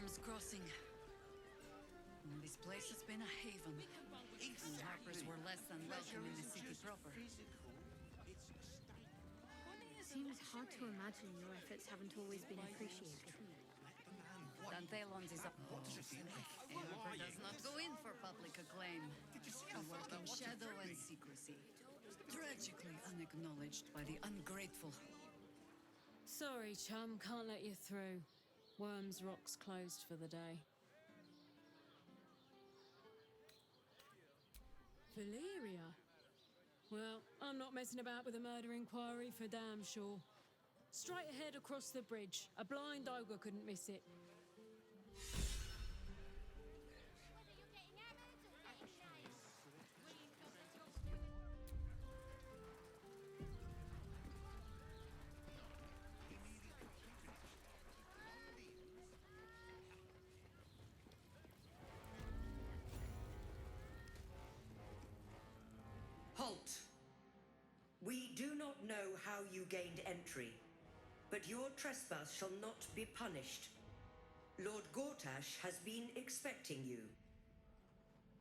Worm's Crossing. This place has been a haven. The harpers were less than welcome in the city proper. Seems hard to imagine your efforts haven't always been appreciated. Dantelons is a harper does not go in for public acclaim. A work in shadow and secrecy. Tragically unacknowledged by the ungrateful. Sorry, chum, can't let you through. Worm's Rock's closed for the day. Phillllll? Well, I'm not messing about with a murder inquiry for damn sure. Straight ahead across the bridge. A blind ogre couldn't miss it. Halt! We do not know how you gained entry, but your trespass shall not be punished. Lord Gortash has been expecting you.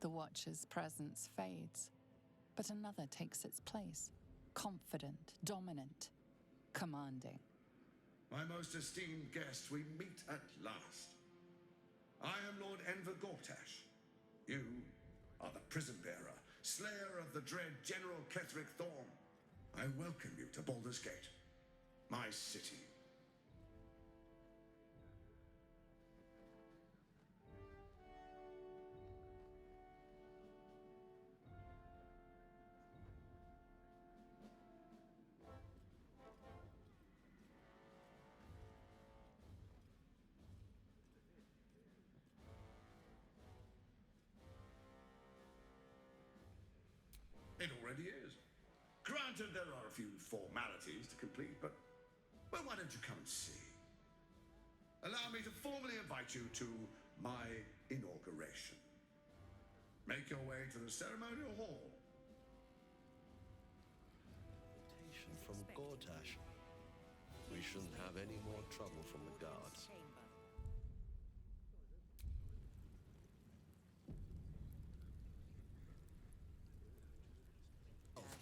The Watcher's presence fades, but another takes its place. Confident, dominant, commanding. My most esteemed guest, we meet at last. I am Lord Enver Gortash. You are the prison bearer, slayer of the dread General Ketheric Thorm. I welcome you to Baldur's Gate, my city. It already is. Granted, there are a few formalities to complete, but well, why don't you come and see? Allow me to formally invite you to my inauguration. Make your way to the ceremonial hall. Invitation from Gortash. We shouldn't have any more trouble from the guards.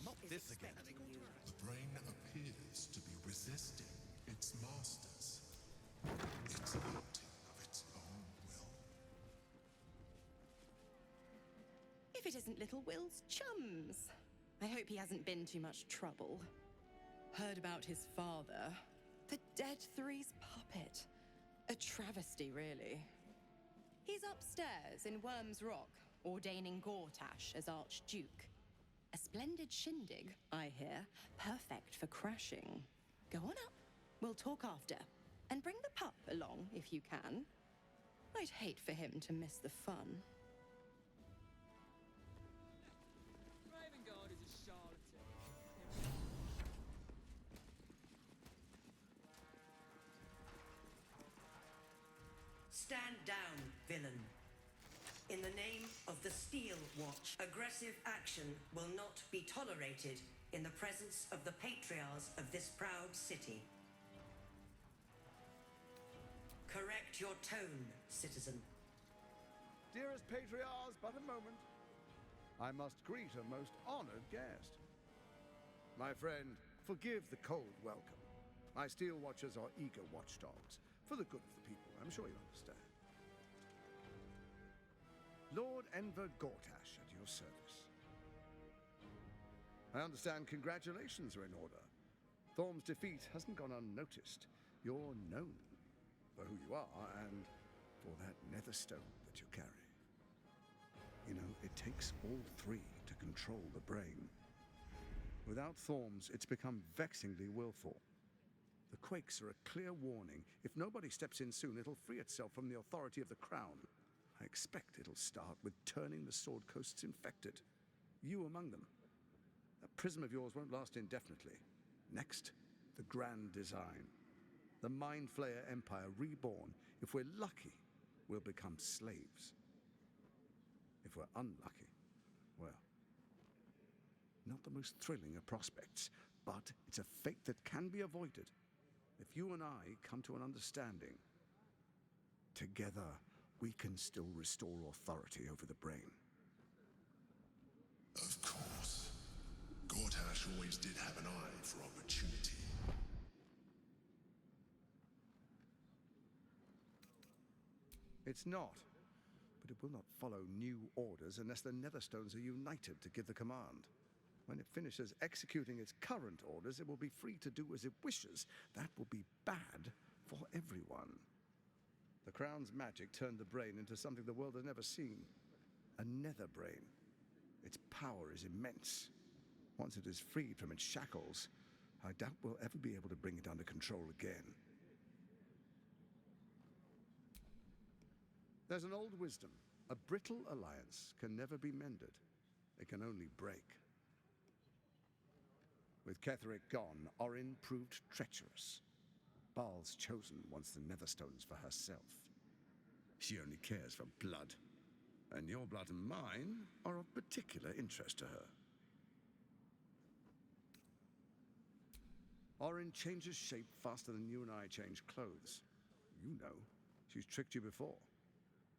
Not this again. The brain appears to be resisting its masters. It's acting of its own will. If it isn't little Will's chums. I hope he hasn't been too much trouble. Heard about his father. The Dead Three's puppet. A travesty, really. He's upstairs in Worm's Rock, ordaining Gortash as Archduke. A splendid shindig, I hear. Perfect for crashing. Go on up. We'll talk after. And bring the pup along, if you can. I'd hate for him to miss the fun. Ravengard is a charlatan. Stand down, villain. In the name of the Steel Watch, aggressive action will not be tolerated in the presence of the patriarchs of this proud city. Correct your tone, citizen. Dearest patriarchs, but a moment. I must greet a most honored guest. My friend, forgive the cold welcome. My Steel Watchers are eager watchdogs, for the good of the people, I'm sure you understand. Lord Enver Gortash at your service. I understand congratulations are in order. Thorm's defeat hasn't gone unnoticed. You're known for who you are and for that nether stone that you carry. You know, it takes all three to control the brain. Without Thorm's, it's become vexingly willful. The quakes are a clear warning. If nobody steps in soon, it'll free itself from the authority of the crown. I expect it'll start with turning the Sword Coasts infected. You among them. That prism of yours won't last indefinitely. Next, the grand design. The Mind Flayer Empire reborn. If we're lucky, we'll become slaves. If we're unlucky, well, not the most thrilling of prospects, but it's a fate that can be avoided if you and I come to an understanding. together, we can still restore authority over the brain. Of course. Gortash always did have an eye for opportunity. It's not. But it will not follow new orders unless the Netherstones are united to give the command. When it finishes executing its current orders, it will be free to do as it wishes. That will be bad for everyone. The Crown's magic turned the brain into something the world has never seen. A nether brain. Its power is immense. Once it is freed from its shackles, I doubt we'll ever be able to bring it under control again. There's an old wisdom. A brittle alliance can never be mended. It can only break. With Ketheric gone, Orin proved treacherous. Baal's chosen wants the Netherstones for herself. She only cares for blood. And your blood and mine are of particular interest to her. Orin changes shape faster than you and I change clothes. You know, she's tricked you before.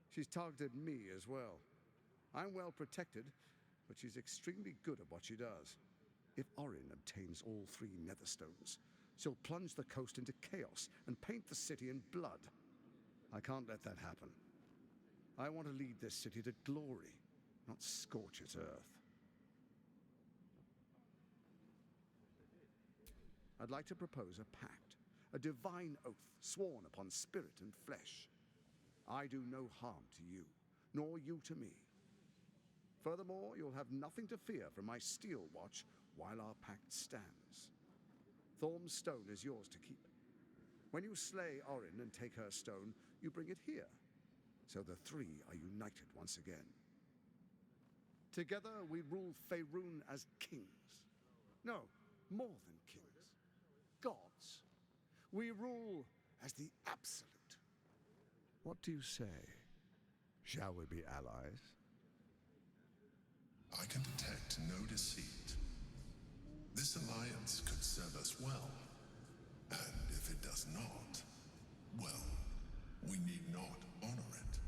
She's targeted me as well. I'm well protected, but she's extremely good at what she does. If Orin obtains all 3 Netherstones, she'll plunge the coast into chaos and paint the city in blood. I can't let that happen. I want to lead this city to glory, not scorch its earth. I'd like to propose a pact, a divine oath sworn upon spirit and flesh. I do no harm to you, nor you to me. Furthermore, you'll have nothing to fear from my steel watch while our pact stands. Thorm's stone is yours to keep. When you slay Orin and take her stone, you bring it here, so the 3 are united once again. Together we rule Faerun as kings. No, more than kings. Gods. We rule as the Absolute. What do you say? Shall we be allies? I can detect no deceit. This alliance could serve us well. And if it does not, well, we need not honor it.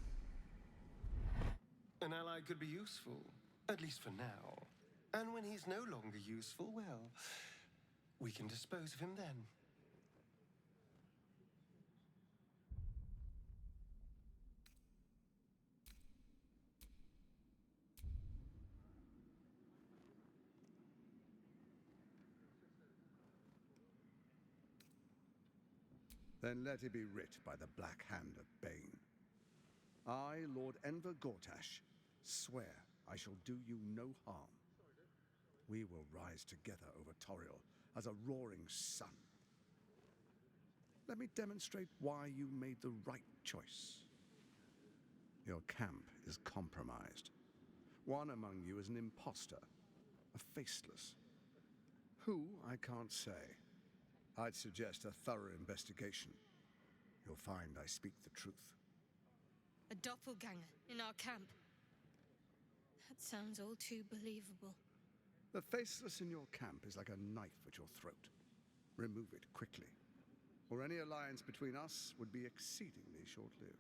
An ally could be useful, at least for now. And when he's no longer useful, well, we can dispose of him then. Then let it be writ by the Black Hand of Bane. I, Lord Enver Gortash, swear I shall do you no harm. We will rise together over Toriel as a roaring sun. Let me demonstrate why you made the right choice. Your camp is compromised. One among you is an imposter, a faceless. Who, I can't say. I'd suggest a thorough investigation. You'll find I speak the truth. A doppelganger in our camp. That sounds all too believable. The faceless in your camp is like a knife at your throat. Remove it quickly, or any alliance between us would be exceedingly short-lived.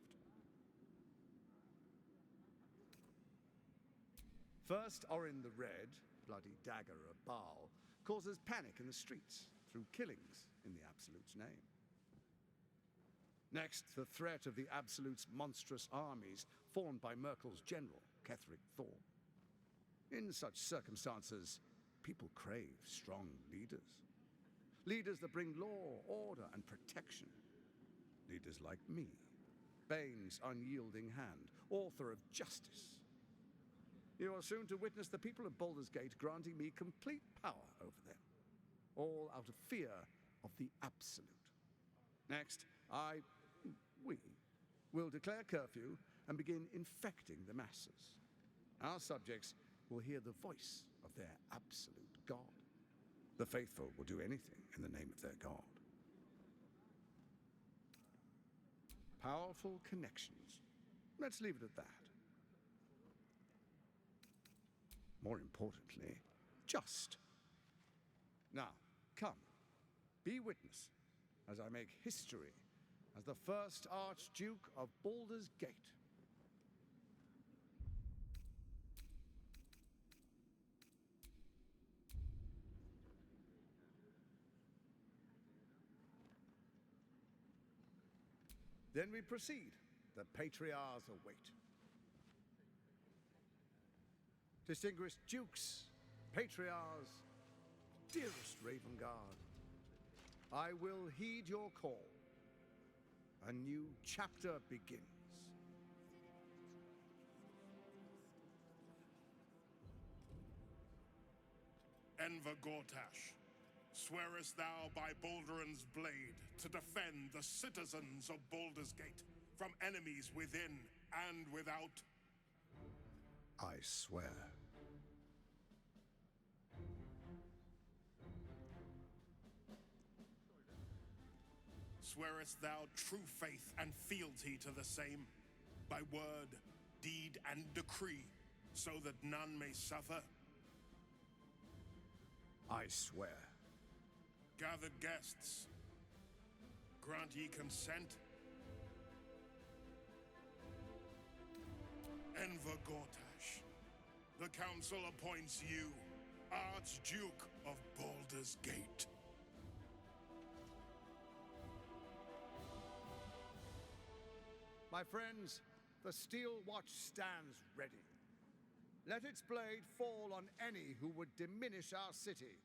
First, Orin the Red, bloody dagger of Baal, causes panic in the streets through killings in the Absolute's name. Next, the threat of the Absolute's monstrous armies formed by Merkel's general, Ketheric Thorm. In such circumstances, people crave strong leaders. Leaders that bring law, order, and protection. Leaders like me, Bane's unyielding hand, author of justice. You are soon to witness the people of Baldur's Gate granting me complete power over them, all out of fear of the Absolute. Next, we will declare curfew and begin infecting the masses. Our subjects will hear the voice of their absolute God. The faithful will do anything in the name of their God. Powerful connections. Let's leave it at that. More importantly, just. Now, come, be witness as I make history as the first Archduke of Baldur's Gate. Then we proceed. The Patriarchs await. Distinguished Dukes, Patriarchs, dearest Ravengard, I will heed your call. A new chapter begins. Enver Gortash, swearest thou by Balduran's blade to defend the citizens of Baldur's Gate from enemies within and without? I swear. Swearest thou true faith and fealty to the same, by word, deed, and decree, so that none may suffer? I swear. Gathered guests, grant ye consent? Enver Gortash, the council appoints you Archduke of Baldur's Gate. My friends, the Steel Watch stands ready. Let its blade fall on any who would diminish our city.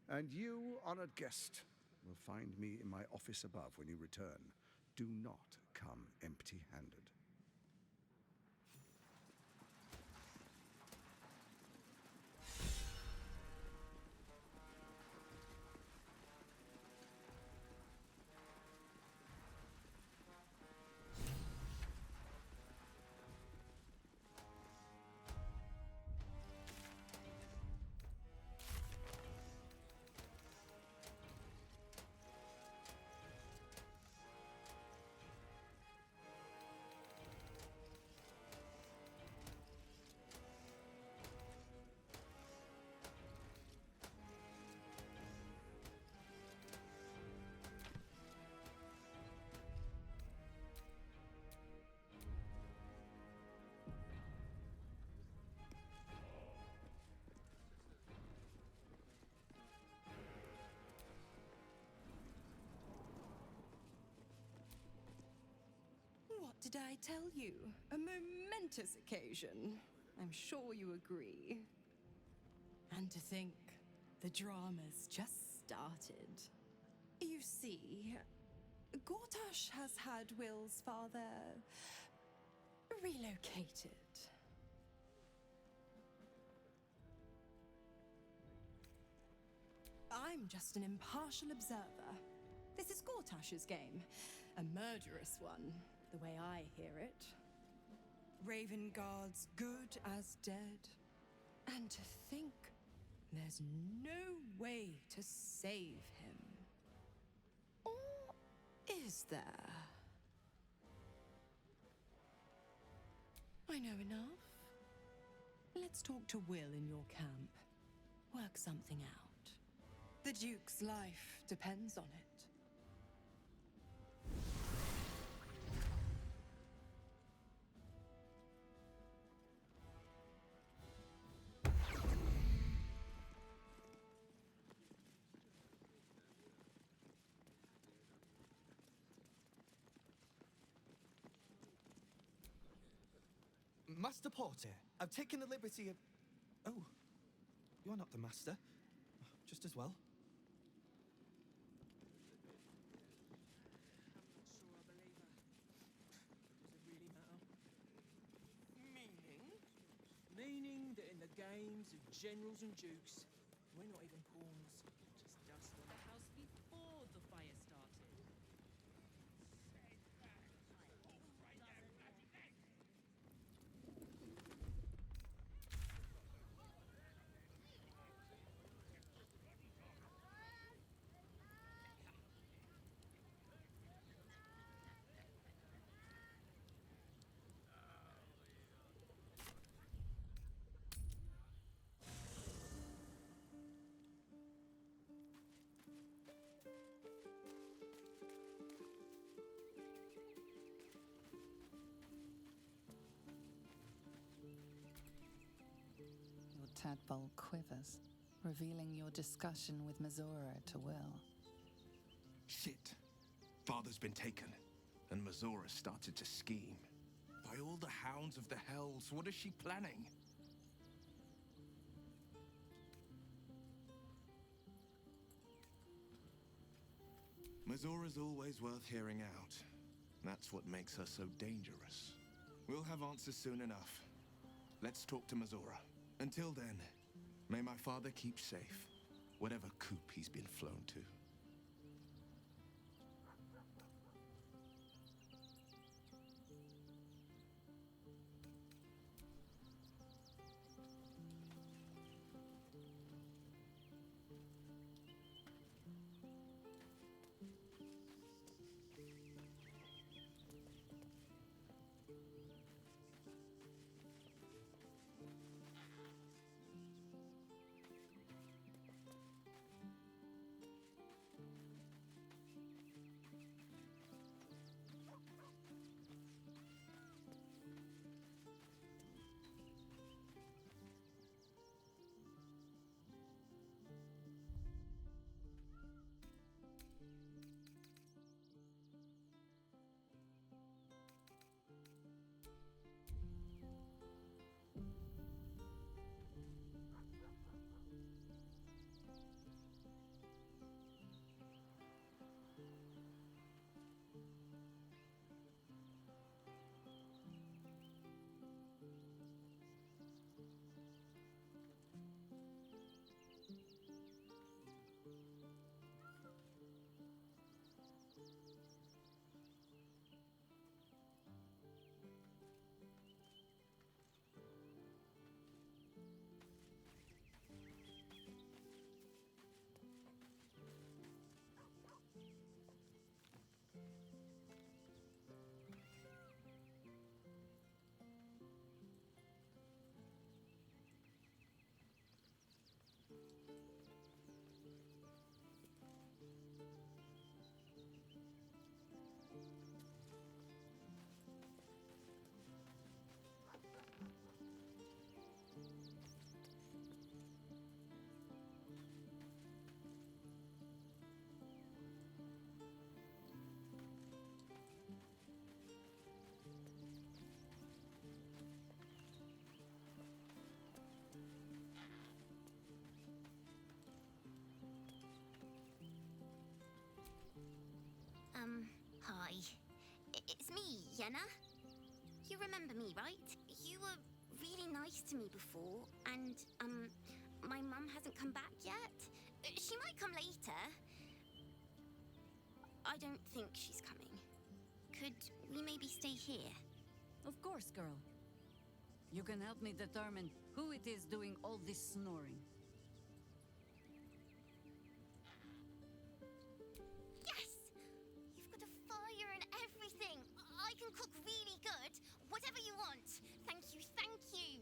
And you, honored guest, will find me in my office above when you return. Do not come empty-handed. What did I tell you? A momentous occasion. I'm sure you agree. And to think, the drama's just started. You see, Gortash has had Will's father relocated. I'm just an impartial observer. This is Gortash's game. A murderous one, the way I hear it. Ravengard's good as dead. And to think there's no way to save him. Or is there? I know enough. Let's talk to Will in your camp. Work something out. The Duke's life depends on it. Master Porter, I've taken the liberty of... Oh, you're not the master. Just as well. Meaning that in the games of generals and dukes, we're not even pawns, just dust on the house before the fire started. Tadpole quivers, revealing your discussion with Mazora to Will. Shit. Father's been taken, and Mazora started to scheme. By all the hounds of the hells, what is she planning? Mazora's always worth hearing out. That's what makes her so dangerous. We'll have answers soon enough. Let's talk to Mazora. Until then, may my father keep safe, whatever coop he's been flown to. Hi. It's me, Yenna. You remember me, right? You were really nice to me before, and, my mum hasn't come back yet. She might come later. I don't think she's coming. Could we maybe stay here? Of course, girl. You can help me determine who it is doing all this snoring. Yes! You've got a fire and everything. I can cook really good. Whatever you want. Thank you, thank you.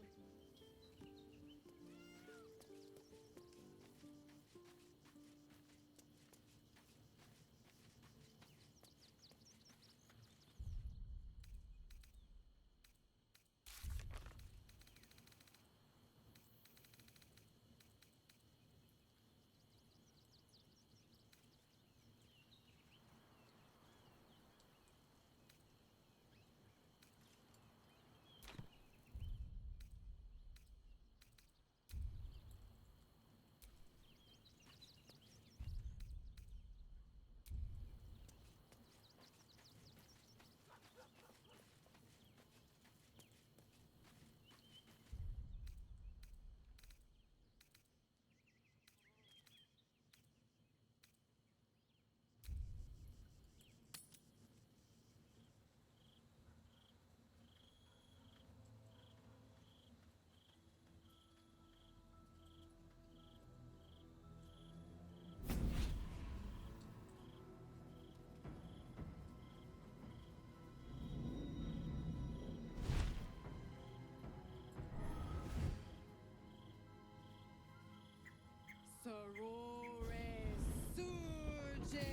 Sorore surge,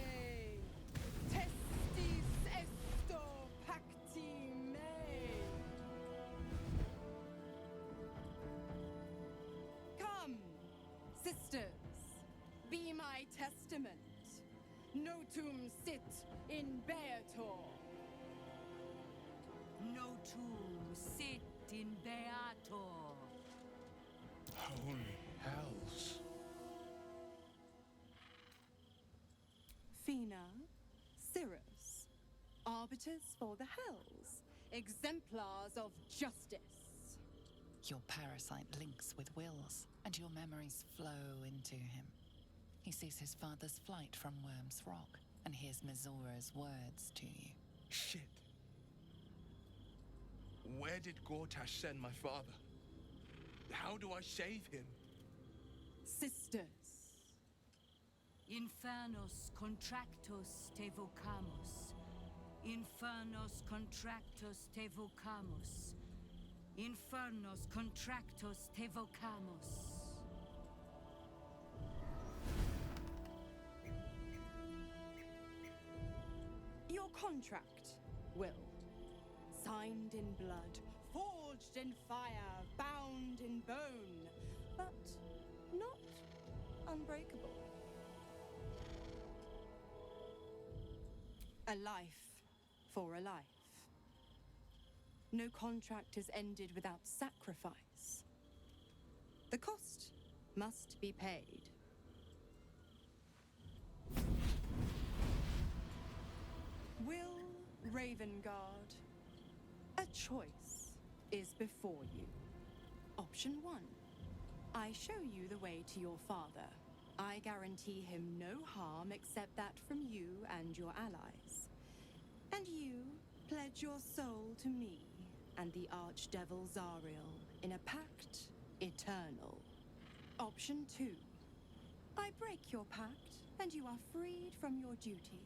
testis esto pacti me. testament. Notum sit in Beator. Notum sit in Beator. Holy hells. Fina, Cirrus, arbiters for the hells, exemplars of justice. Your parasite links with Will's, and your memories flow into him. He sees his father's flight from Worm's Rock, and hears Mizora's words to you. Shit. Where did Gortash send my father? How do I save him? Sisters. Infernos contractos te vocamus. Infernos contractos te vocamus. Infernos contractos te vocamus. Your contract, Will. Signed in blood, forged in fire, bound in bone, but not unbreakable. A life for a life. No contract is ended without sacrifice. The cost must be paid. Will Ravengard, a choice is before you. Option 1. I show you the way to your father. I guarantee him no harm except that from you and your allies. And you pledge your soul to me and the Archdevil Zariel in a pact eternal. Option 2. I break your pact and you are freed from your duty.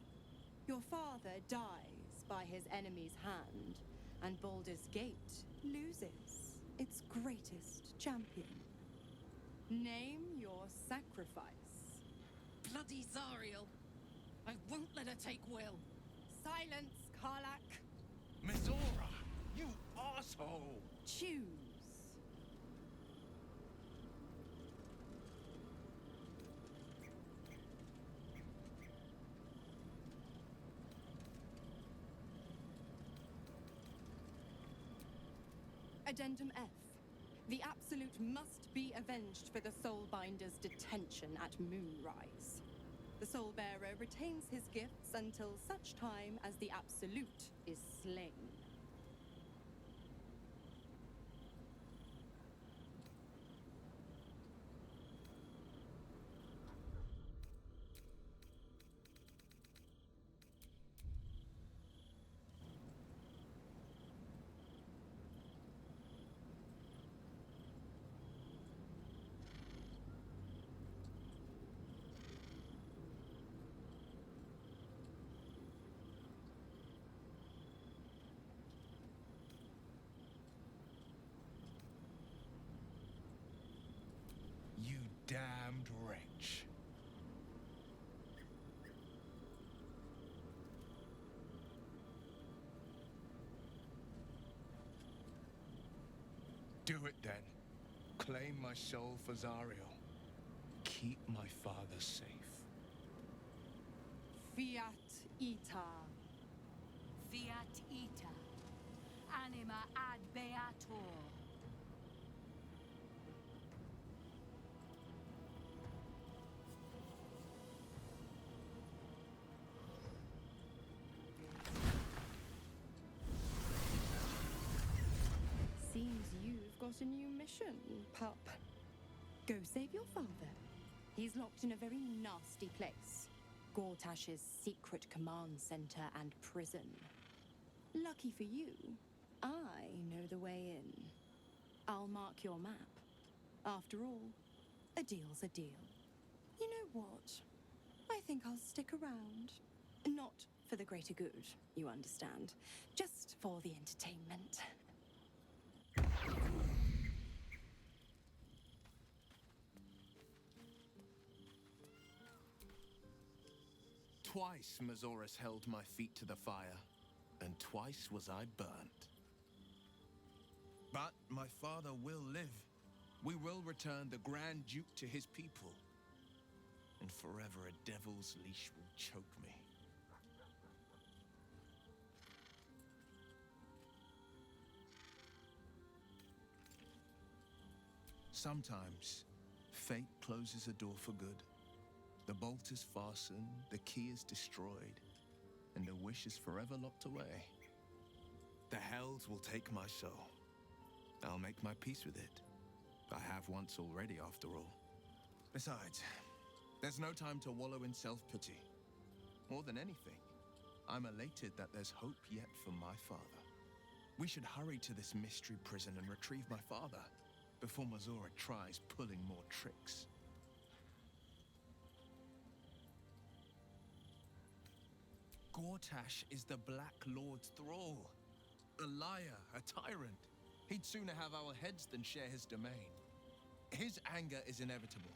Your father dies by his enemy's hand, and Baldur's Gate loses its greatest champion. Name your sacrifice. Bloody Zariel! I won't let her take Will. Silence, Karlak. Mizora! You asshole! Choose. Addendum F. The Absolute must be avenged for the Soulbinder's detention at Moonrise. The Soulbearer retains his gifts until such time as the Absolute is slain. You damned wretch. Do it then. Claim my soul for Zariel. Keep my father safe. Fiat Ita. Fiat ita. Anima ad beator. Seems you've got a new mission, pup. Go save your father. He's locked in a very nasty place. Gortash's secret command center and prison. Lucky for you, I know the way in. I'll mark your map. After all, a deal's a deal. You know what? I think I'll stick around. Not for the greater good, you understand. Just for the entertainment. Twice Mazoras held my feet to the fire, and twice was I burnt. But my father will live. We will return the Grand Duke to his people. and forever a devil's leash will choke me. Sometimes, fate closes a door for good. The bolt is fastened, the key is destroyed, and the wish is forever locked away. The hells will take my soul. I'll make my peace with it. I have once already, after all. Besides, there's no time to wallow in self-pity. More than anything, I'm elated that there's hope yet for my father. We should hurry to this mystery prison and retrieve my father before Mazora tries pulling more tricks. Gortash is the Black Lord's thrall. A liar, a tyrant. He'd sooner have our heads than share his domain. His anger is inevitable.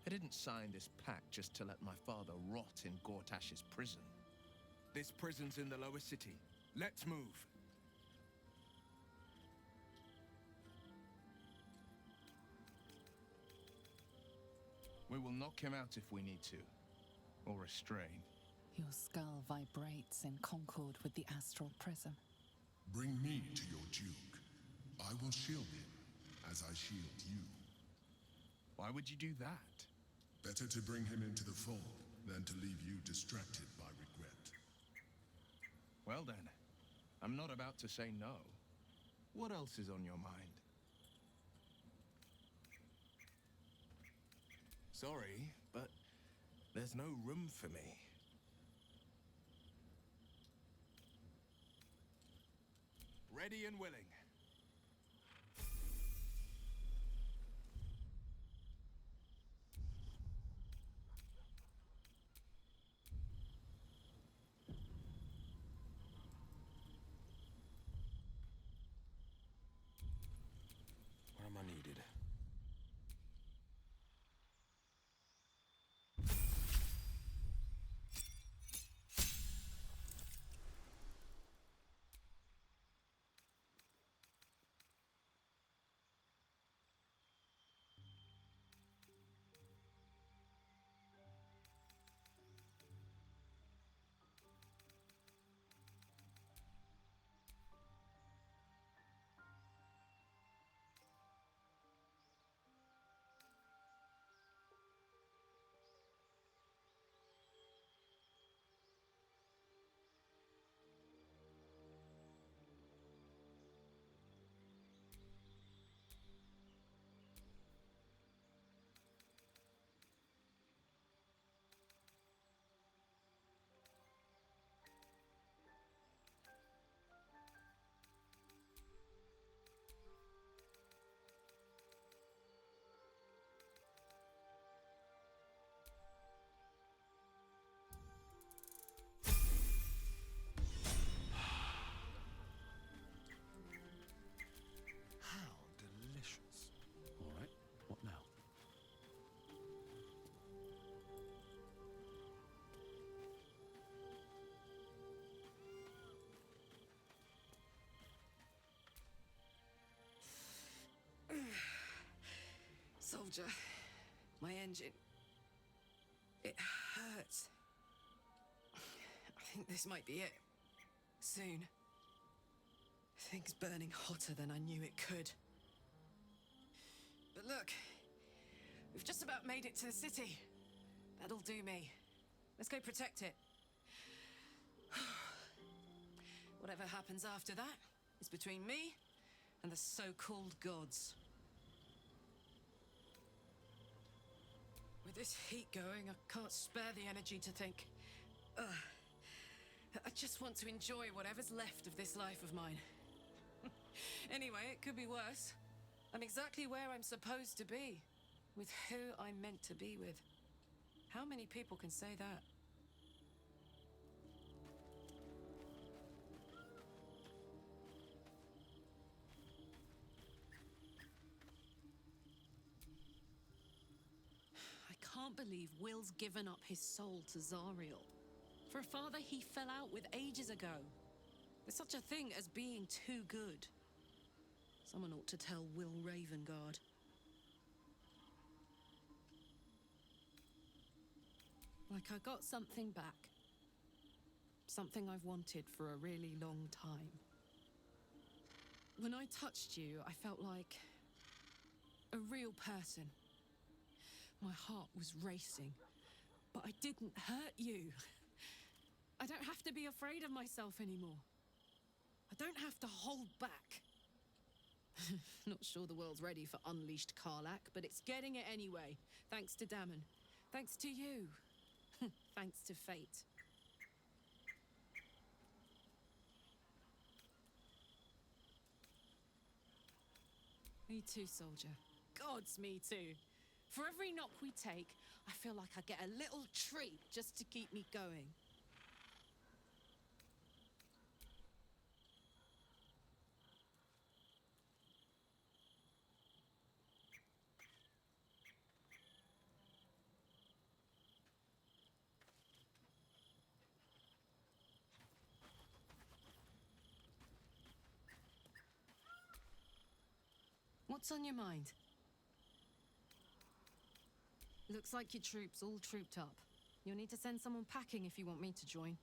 I didn't sign this pact just to let my father rot in Gortash's prison. This prison's in the lower city. Let's move. We will knock him out if we need to, or restrain. Your skull vibrates in concord with the astral prism. Bring me to your Duke. I will shield him, as I shield you. Why would you do that? Better to bring him into the fold than to leave you distracted by regret. Well then, I'm not about to say no. What else is on your mind? Sorry, but there's no room for me. Ready and willing. Where am I needed? Soldier, my engine. It hurts. I think this might be it. Soon. Things burning hotter than I knew it could. But look, we've just about made it to the city. That'll do me. Let's go protect it. Whatever happens after that is between me and the so-called gods. With this heat going, I can't spare the energy to think. I just want to enjoy whatever's left of this life of mine. Anyway, it could be worse. I'm exactly where I'm supposed to be, with who I'm meant to be with. How many people can say that? I can't believe Will's given up his soul to Zariel. For a father he fell out with ages ago. There's such a thing as being too good. Someone ought to tell Will Ravengard. Like I got something back. Something I've wanted for a really long time. When I touched you, I felt like a real person. My heart was racing, but I didn't hurt you. I don't have to be afraid of myself anymore. I don't have to hold back. Not sure the world's ready for unleashed Karlach, but it's getting it anyway. Thanks to Damon. Thanks to you. Thanks to fate. Me too, soldier. Gods, me too. For every knock we take, I feel like I get a little treat just to keep me going. What's on your mind? Looks like your troops all trooped up. You'll need to send someone packing if you want me to join.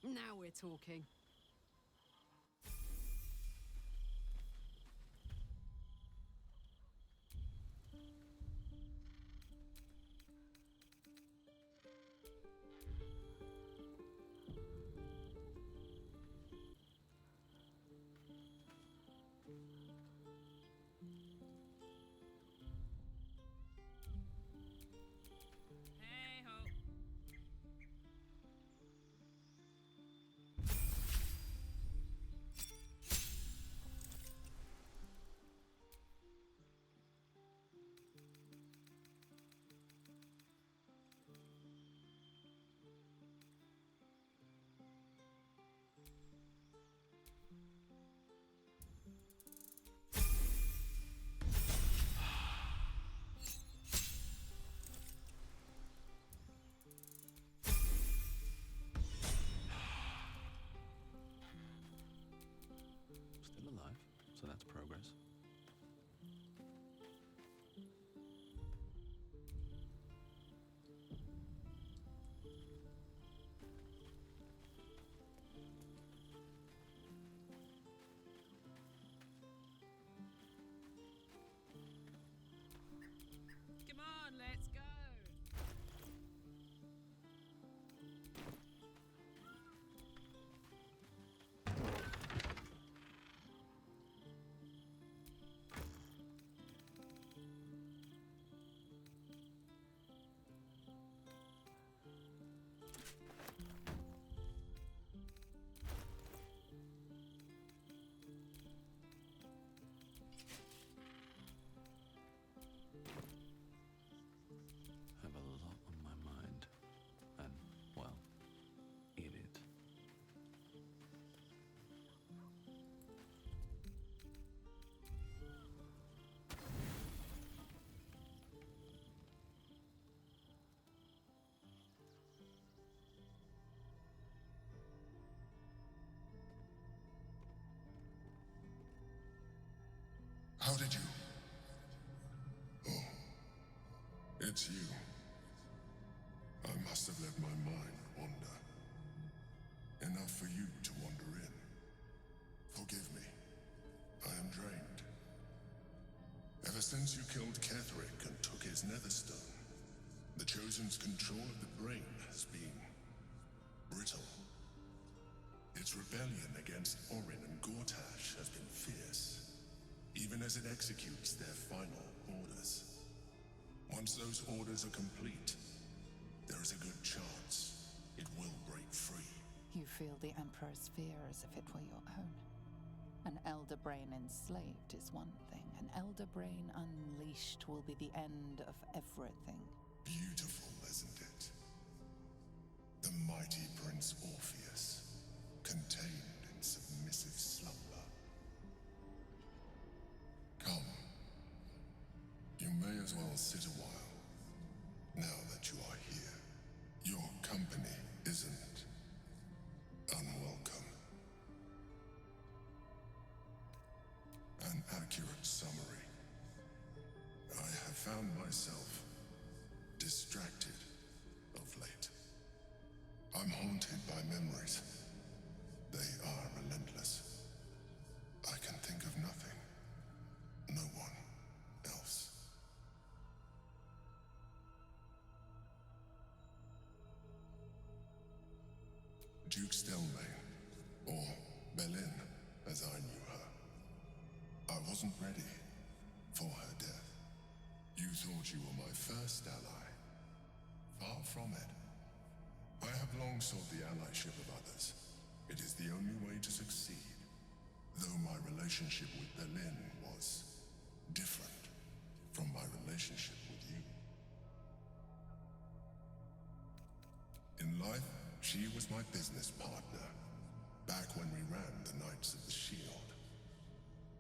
Now we're talking. Still alive, so that's progress. Come on, let's go. Have a lot on my mind. And, well, eat it. How did you? Oh, it's you. I must have let my mind wander. Enough for you to wander in. Forgive me. I am drained. Ever since you killed Ketherick and took his netherstone, the Chosen's control of the brain has been brittle. Its rebellion against Orin and Gortash has been fierce, even as it executes their final orders. Once those orders are complete, there is a good chance it will break free. You feel the Emperor's fear as if it were your own. An elder brain enslaved is one thing. An elder brain unleashed will be the end of everything. Beautiful, isn't it? The mighty Prince Orpheus, contained in submissive slumber. Come. You may as well sit a while, now that you are here. Your company isn't unwelcome. An accurate summary. I have found myself distracted of late. I'm haunted by memories. They are relentless. I can think of nothing. No one else. Duke Stelmane, or Bellin, as I knew her. I wasn't ready for her death. You thought you were my first ally. Far from it. I have long sought the allyship of others. It is the only way to succeed. Though my relationship with Bellin was different from my relationship with you. In life, she was my business partner, back when we ran the Knights of the Shield.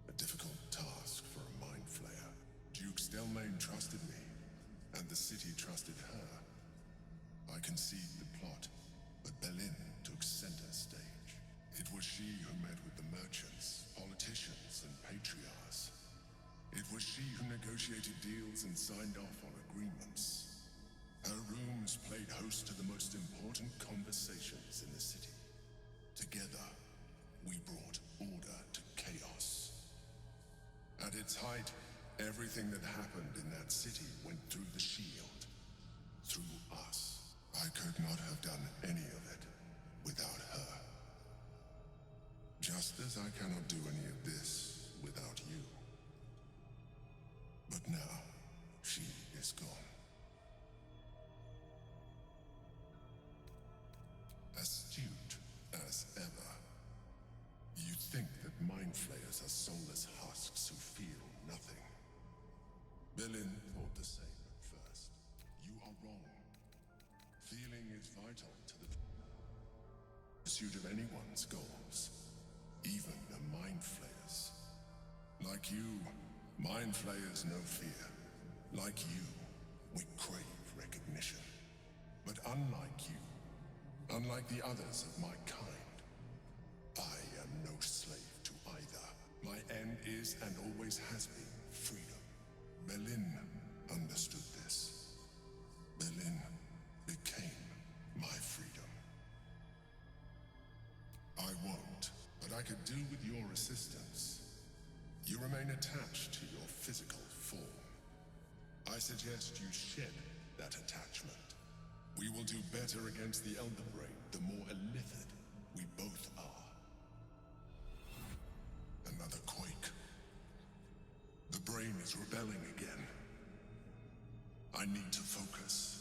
A difficult task for a mind flayer. Duke Stelmane trusted me, and the city trusted her. I conceived the plot, but Bellin took center stage. It was she who met with the merchants, politicians, and patriarchs. It was she who negotiated deals and signed off on agreements. Her rooms played host to the most important conversations in the city. Together, we brought order to chaos. At its height, everything that happened in that city went through the shield. Through us. I could not have done any of it without her. Just as I cannot do any of this without you. But now, she is gone. Astute as ever. You think that mind flayers are soulless husks who feel nothing. Bellin thought the same at first. You are wrong. Feeling is vital to the pursuit of anyone's goals. Even the mind flayers. Like you, mind flayers know fear. Like you, we crave recognition. But unlike you, unlike the others of my kind, I am no slave to either. My end is and always has been freedom. Bellin understood this. Bellin became my freedom. I won't, but I could do with your assistance. You remain attached to your physical form. I suggest you shed that attachment. We will do better against the Elder Brain, the more illithid we both are. Another quake. The brain is rebelling again. I need to focus.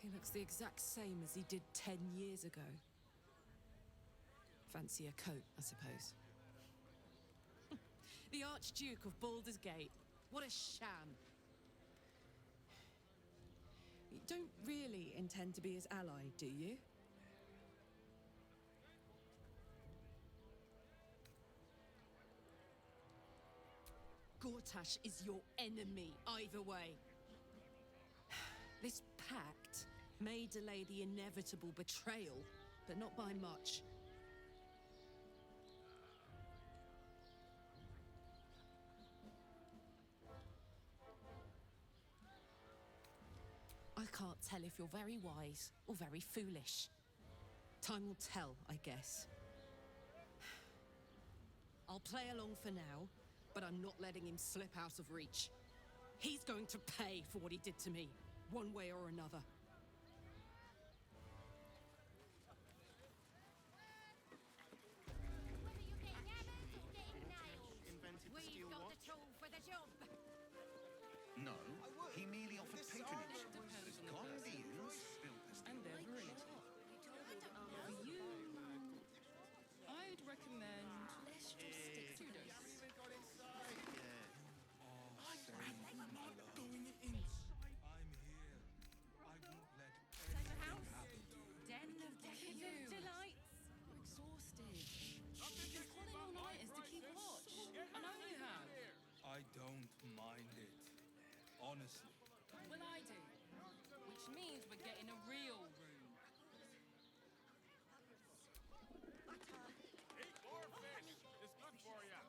He looks the exact same as he did 10 years ago. Fancy a coat, I suppose. The Archduke of Baldur's Gate. What a sham. You don't really intend to be his ally, do you? Gortash is your enemy, either way. This pact may delay the inevitable betrayal, but not by much. I can't tell if you're very wise or very foolish. Time will tell, I guess. I'll play along for now, but I'm not letting him slip out of reach. He's going to pay for what he did to me, one way or another. We've got the tool for the job. No, he merely offered patronage. As convenience. And they're brilliant. For you, I'd recommend let's just stick to those. Den of decadent delights. We're exhausted. We've been calling all-nighters to keep watch. I know you have. I don't mind it. Honestly. Well, I do. Which means we're getting a real room.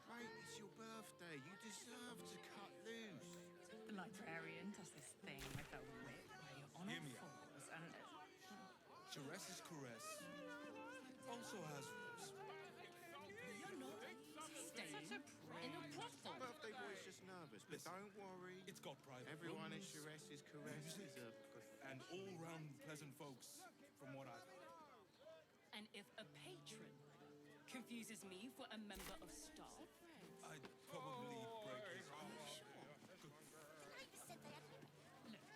Mate, it's your birthday. You deserve to cut loose. The librarian does this thing with a whip where you're on Hear all me out. fours and... Caress is caress. Also has rules. You're not staying in a brothel. Birthday boy's just nervous, but don't worry. It's got private Everyone at rooms, Chares's caress music, is a... and all-round pleasant folks, from what I've heard. And if a patron confuses me for a member of staff, I'd probably break his heart.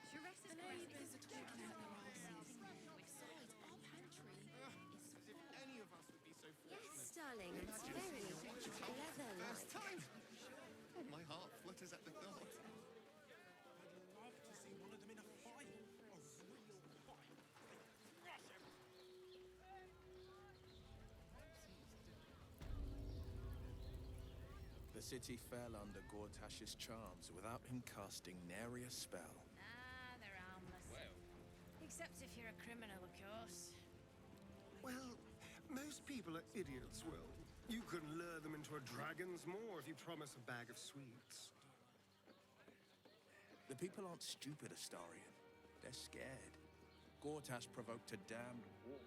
Charess the neighbours are talking out their asses. Besides, our pantry is As if any of us would be so fortunate. Yes, darling, it's very leather-like. First time. Oh, my heart flutters at the thought. I'd love to see one of them in a fight. A real fight. Crush him. The city fell under Gortash's charms without him casting nary a spell. Ah, they're harmless. Except if you're a criminal, of course. Well, most people are idiots, Will. You can lure them into a dragon's maw if you promise a bag of sweets. The people aren't stupid, Astarion. They're scared. Gortash provoked a damned war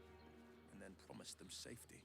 and then promised them safety.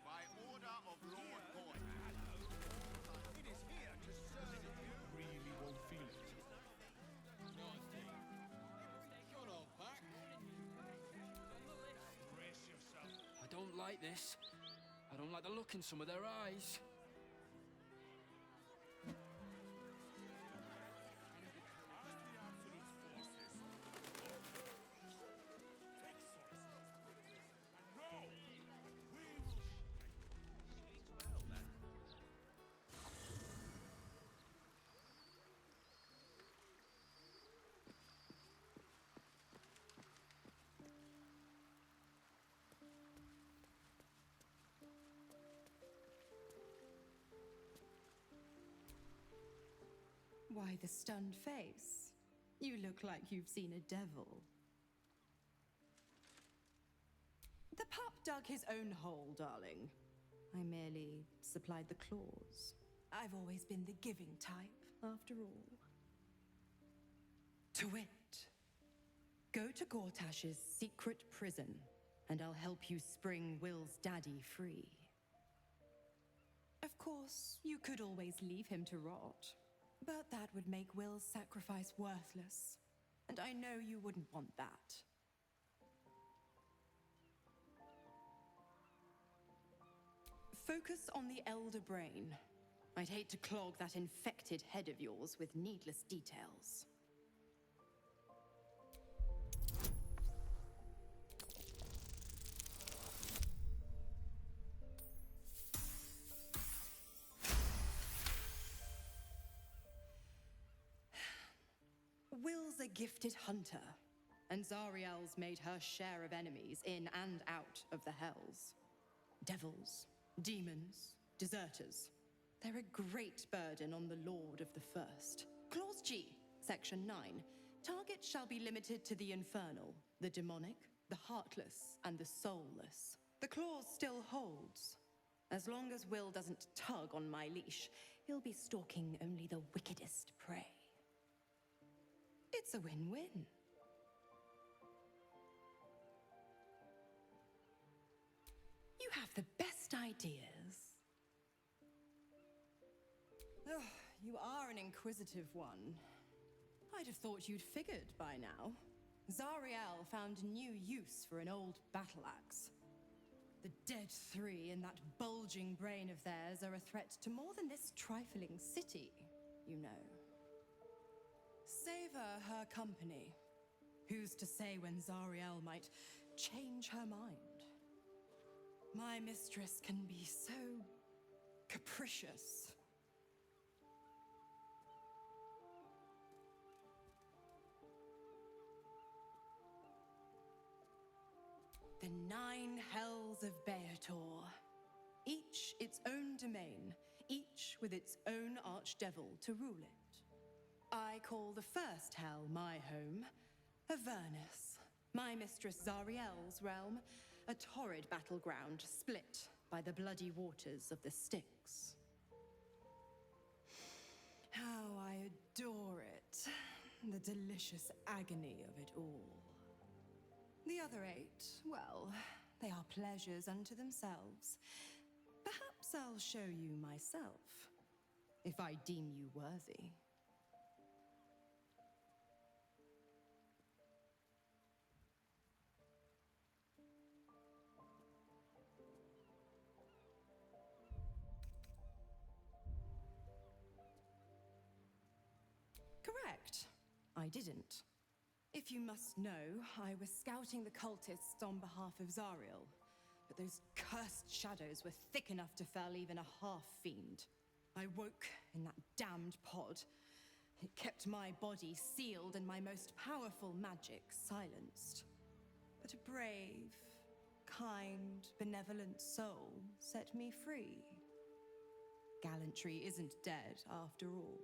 By order of Lord Boyd. It is here to serve you. Really won't feel it. Got all back. Brace yourself. I don't like this. I don't like the look in some of their eyes. Why the stunned face? You look like you've seen a devil. The pup dug his own hole, darling. I merely supplied the claws. I've always been the giving type, after all. To wit, go to Gortash's secret prison, and I'll help you spring Will's daddy free. Of course, you could always leave him to rot. But that would make Will's sacrifice worthless. And I know you wouldn't want that. Focus on the Elder Brain. I'd hate to clog that infected head of yours with needless details. Will's a gifted hunter, and Zariel's made her share of enemies in and out of the Hells. Devils, demons, deserters. They're a great burden on the Lord of the First. Clause G, Section 9. Target shall be limited to the infernal, the demonic, the heartless, and the soulless. The clause still holds. As long as Will doesn't tug on my leash, he'll be stalking only the wickedest prey. It's a win-win. You have the best ideas. Oh, you are an inquisitive one. I'd have thought you'd figured by now. Zariel found new use for an old battle axe. The dead three in that bulging brain of theirs are a threat to more than this trifling city, you know. Savor her company. Who's to say when Zariel might change her mind? My mistress can be so capricious. The 9 hells of Beator. Each its own domain, each with its own archdevil to rule it. I call the first hell my home, Avernus. My mistress Zariel's realm, a torrid battleground split by the bloody waters of the Styx. How I adore it, the delicious agony of it all. The other 8, well, they are pleasures unto themselves. Perhaps I'll show you myself, if I deem you worthy. Correct. I didn't. If you must know, I was scouting the cultists on behalf of Zariel, but those cursed shadows were thick enough to fell even a half-fiend. I woke in that damned pod. It kept my body sealed and my most powerful magic silenced. But a brave, kind, benevolent soul set me free. Gallantry isn't dead after all.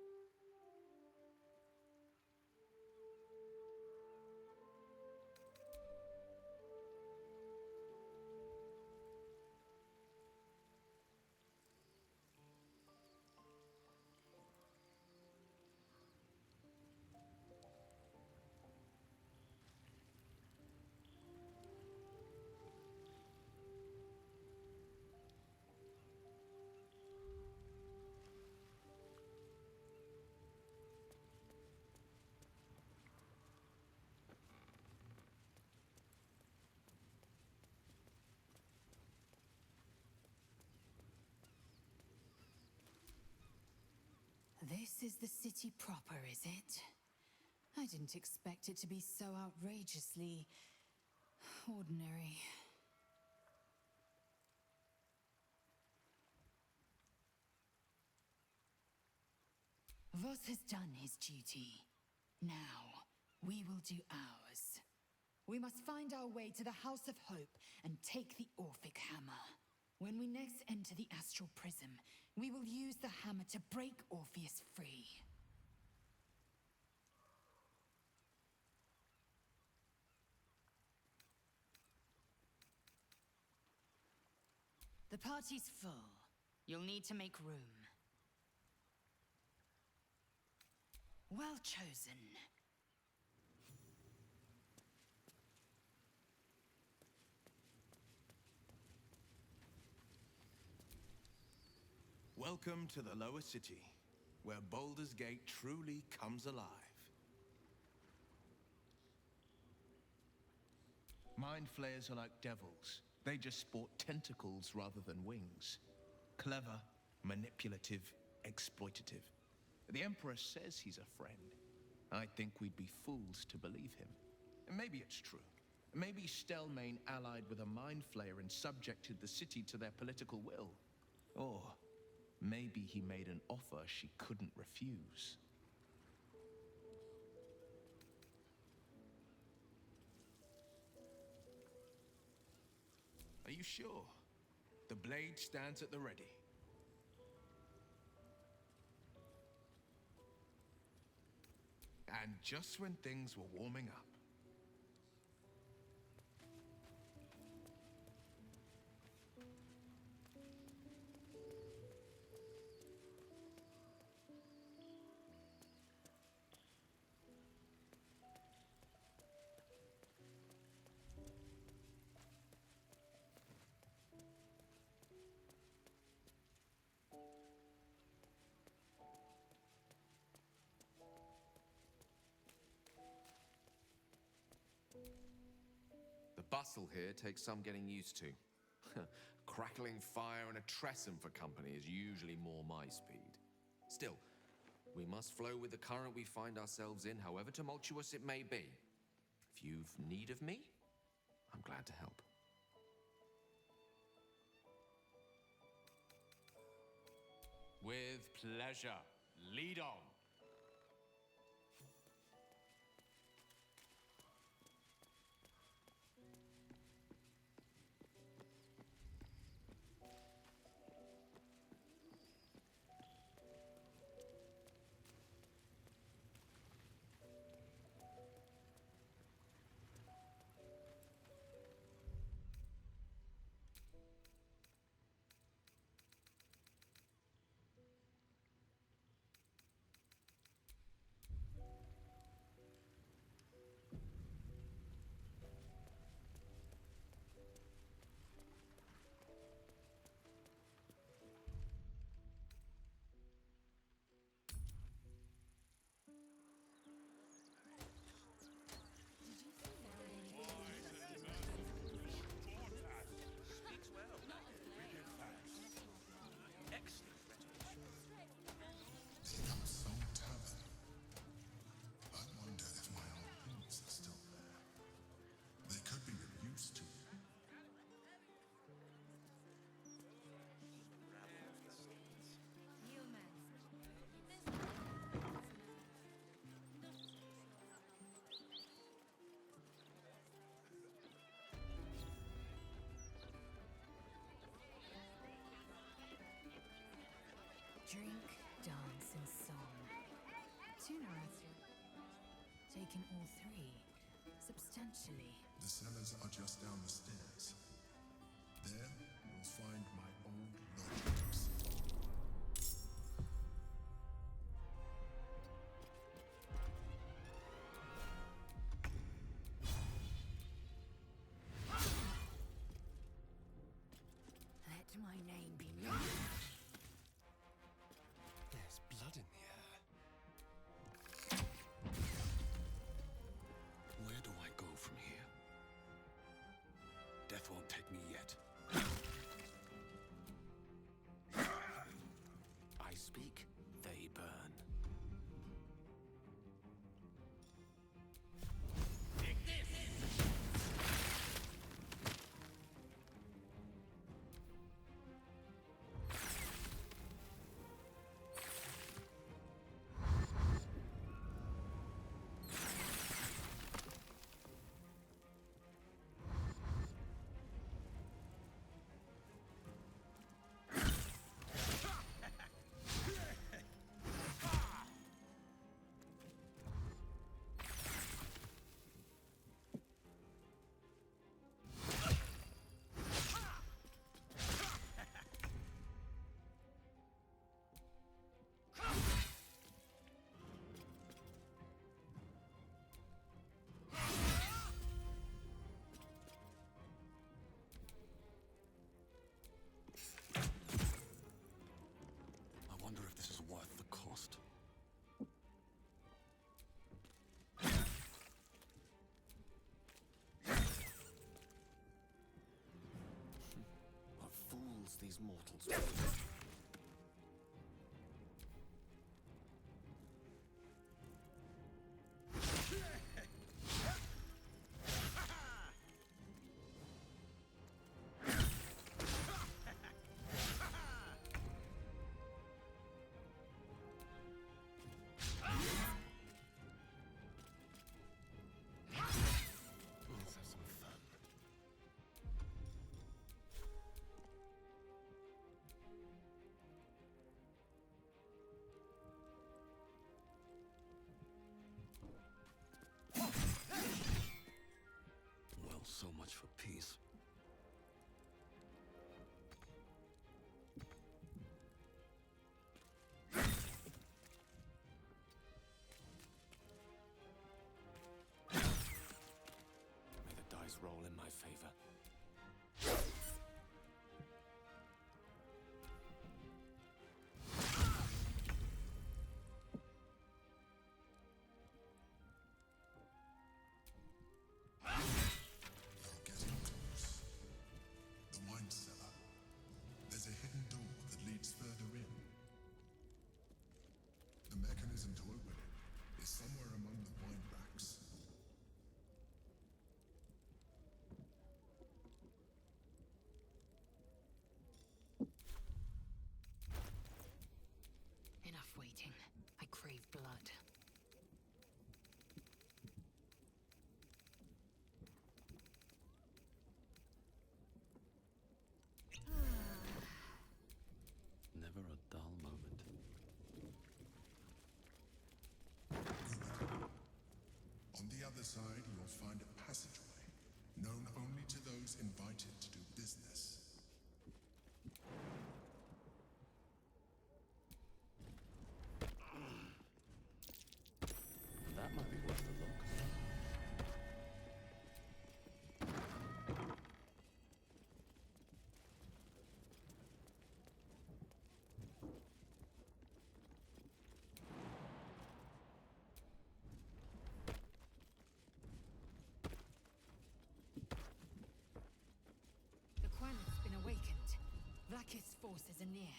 This is the city proper, is it? I didn't expect it to be so outrageously ordinary. Voss has done his duty. Now, we will do ours. We must find our way to the House of Hope and take the Orphic Hammer. When we next enter the Astral Prism, we will use the hammer to break Orpheus free. The party's full. You'll need to make room. Well chosen. Welcome to the lower city. where Baldur's Gate truly comes alive. Mind flayers are like devils. They just sport tentacles rather than wings. Clever, manipulative, exploitative. The Emperor says he's a friend. I think we'd be fools to believe him. And maybe it's true. Maybe Stelmane allied with a mind flayer and subjected the city to their political will. Or maybe he made an offer she couldn't refuse. Are you sure? The blade stands at the ready. And just when things were warming up. The bustle here takes some getting used to. Crackling fire and a tresson for company is usually more my speed. Still, we must flow with the current we find ourselves in, however tumultuous it may be. If you've need of me, I'm glad to help. With pleasure. Lead on. Drink, dance, and song. Tunarathu. Taken all three, substantially. The cellars are just down the stairs. There, you'll find my old lodgings. Let my name be known. There's blood in the air. Where do I go from here? Death won't take me yet. I speak, they burn. fills these mortals with? Let's have some fun. Well, so much for peace. May the dice roll in my favor. You're getting close. The wine cellar. There's a hidden door that leads further in. The mechanism to open it is somewhere among the wine racks. Enough waiting. I crave blood. Never a dull moment. On the other side, you'll find a passageway, known only to those invited to do business. That might be worth a look. The Quan's been awakened. Vlakith's forces are near.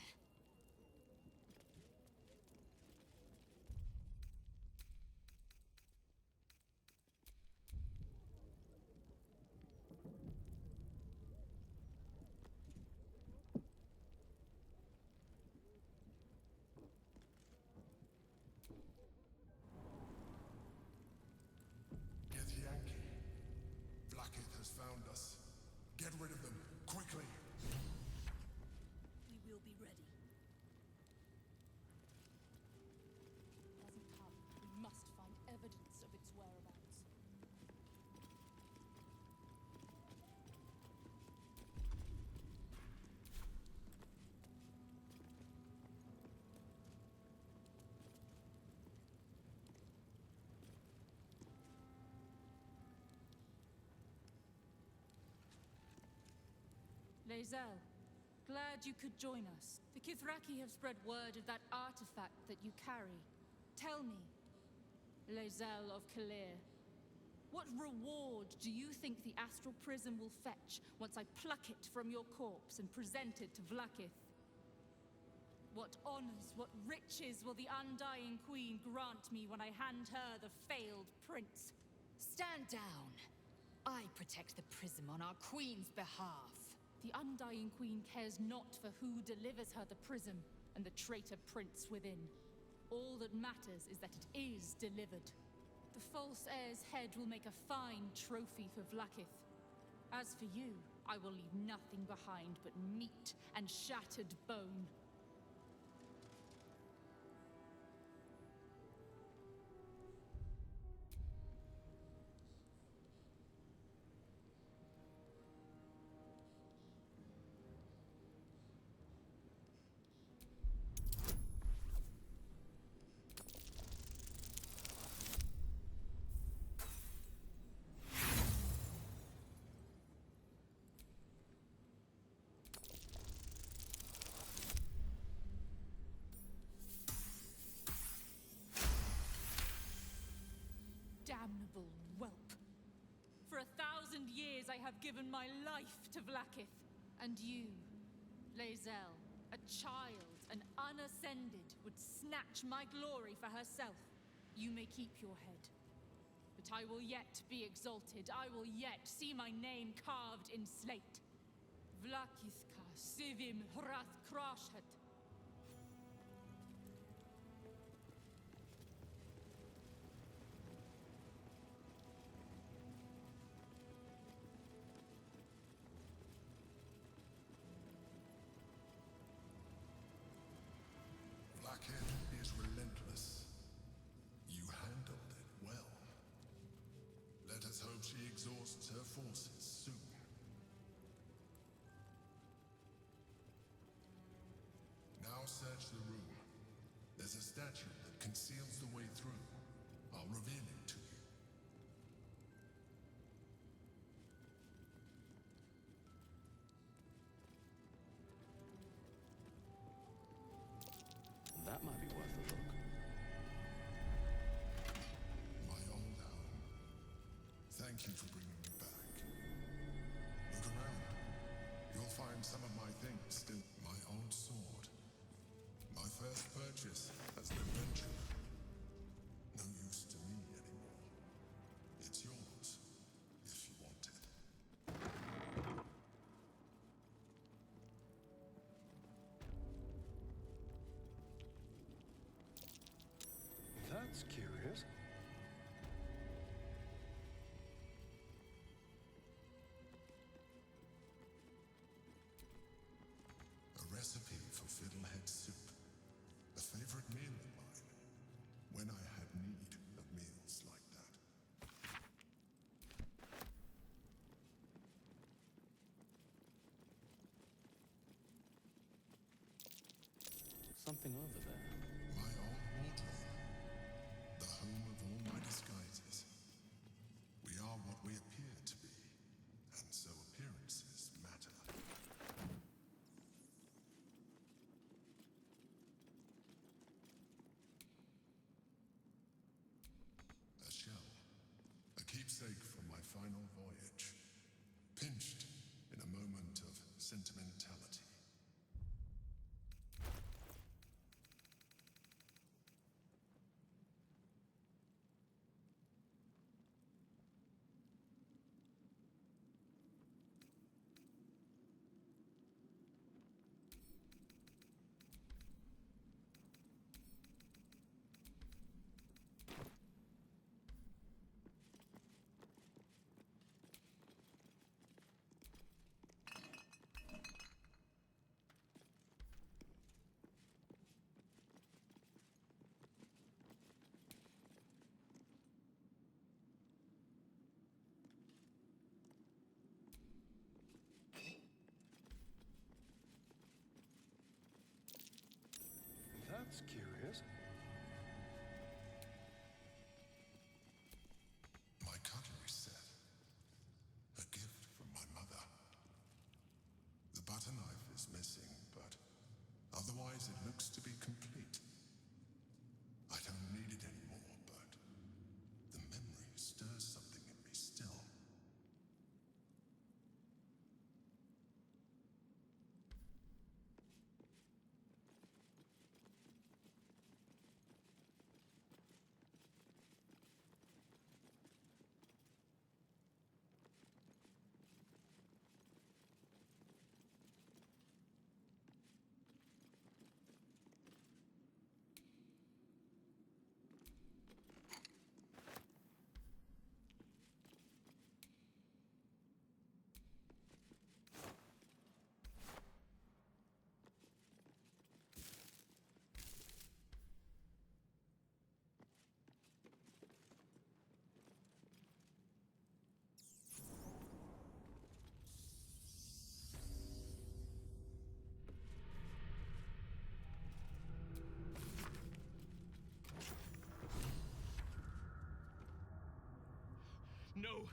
Get Yankee. Vlakith has found us. Get rid of them, quickly. We will be ready. Hasn't come. We must find evidence of its whereabouts. Phillll, glad you could join us. The Kithraki have spread word of that artifact that you carry. Tell me, Phillll of Kalir, what reward do you think the astral prism will fetch once I pluck it from your corpse and present it to Vlakith? What honors, what riches will the Undying Queen grant me when I hand her the failed prince? Stand down. I protect the prism on our queen's behalf. The Undying Queen cares not for who delivers her the prism and the traitor prince within. All that matters is that it is delivered. The false heir's head will make a fine trophy for Vlakith. As for you, I will leave nothing behind but meat and shattered bone. Damnable whelp. For 1,000 years I have given my life to Vlakith, and you Lae'zel, a child, an unascended, would snatch my glory for herself. You may keep your head. But I will yet be exalted. I will yet see my name carved in slate. Vlakithka sivim hrath krashet. Blackhead is relentless. You handled it well. Let us hope she exhausts her forces soon. Now search the room. There's a statue that conceals the way through. I'll reveal it to you. That might be worth a look. My old home. Thank you for bringing me back. Look around. You'll find some of my things still. My old sword. My first purchase as an adventurer. No use to me anymore. It's yours, if you want it. That's curious. A recipe for fiddlehead soup. A favorite meal of mine. When I had need of meals like that. Something over there. My old wardrobe. The home of all my disguises. We are what we appear to be. And so appearances matter. A shell. A keepsake from my final voyage. Pinched in a moment of sentimentality. That's curious. My cutlery set. A gift from my mother. The butter knife is missing, but otherwise it looks to be complete. I don't need it anymore, but the memory stirs something in me still. No,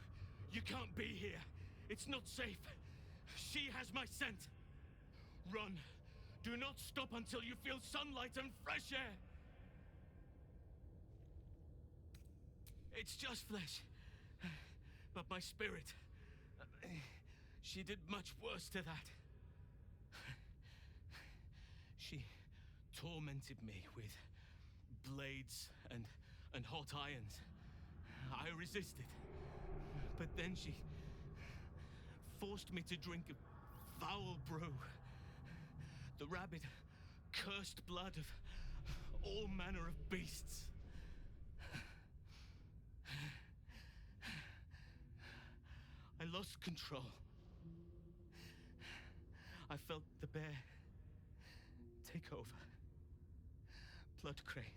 you can't be here. It's not safe. She has my scent. Run. Do not stop until you feel sunlight and fresh air. It's just flesh. But my spirit... She did much worse to that. She tormented me with blades and hot irons. I resisted. But then she forced me to drink a foul brew. The rabid, cursed blood of all manner of beasts. I lost control. I felt the bear take over, blood crazed.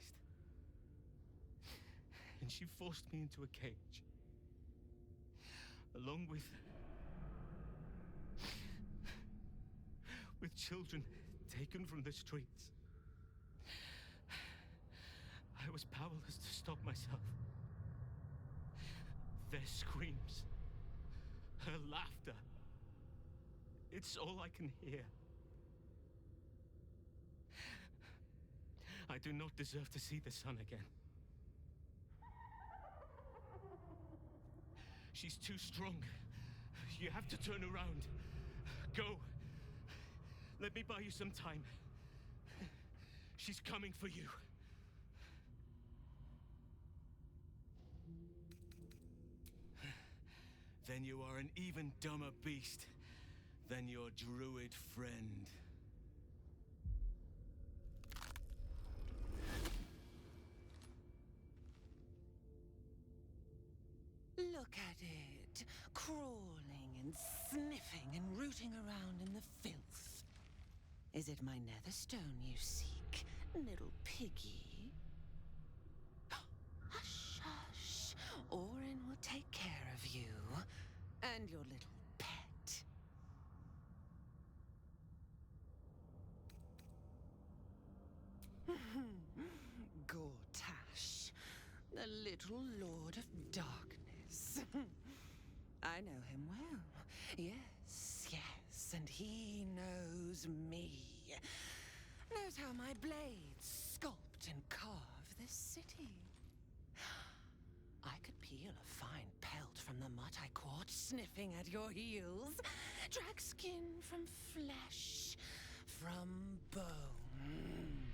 And she forced me into a cage, along with children taken from the streets. I was powerless to stop myself. Their screams, her laughter, it's all I can hear. I do not deserve to see the sun again. She's too strong. You have to turn around. Go. Let me buy you some time. She's coming for you. Then you are an even dumber beast than your druid friend. Look at it, crawling and sniffing and rooting around in the filth. Is it my netherstone you seek, little piggy? Hush, hush. Orin will take care of you and your little pet. Gortash, the little Lord of Darkness. I know him well. Yes, yes, and he knows me. Knows how my blades sculpt and carve this city. I could peel a fine pelt from the mutt I caught sniffing at your heels. Drag skin from flesh, from bone.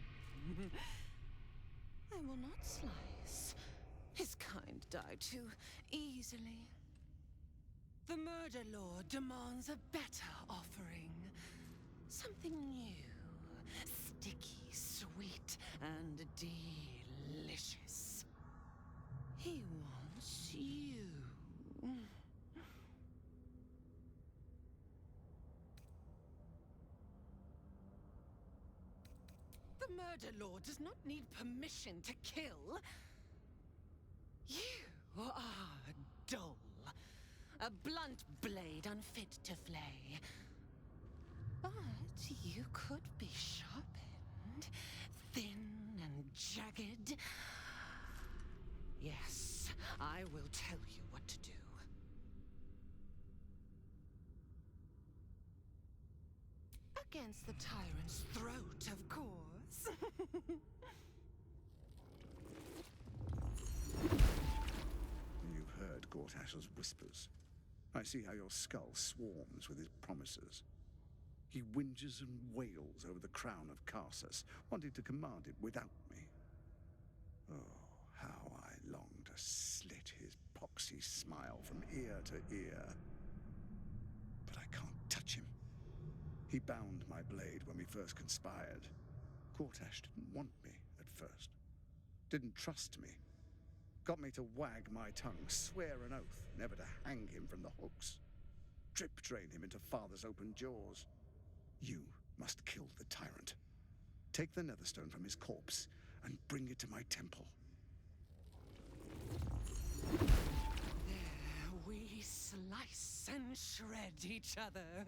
I will not slice. His kind die too easily. The Murder Lord demands a better offering. Something new, sticky, sweet, and delicious. He wants you. The Murder Lord does not need permission to kill. You are dull. A blunt blade unfit to flay. But you could be sharpened, thin and jagged. Yes, I will tell you what to do. Against the tyrant's throat, of course. You've heard Gortash's whispers. I see how your skull swarms with his promises. He whinges and wails over the crown of Karsus, wanting to command it without me. Oh, how I long to slit his poxy smile from ear to ear. But I can't touch him. He bound my blade when we first conspired. Gortash didn't want me at first. Didn't trust me. Got me to wag my tongue, swear an oath, never to hang him from the hooks. Drip drain him into father's open jaws. You must kill the tyrant. Take the netherstone from his corpse and bring it to my temple. There we slice and shred each other.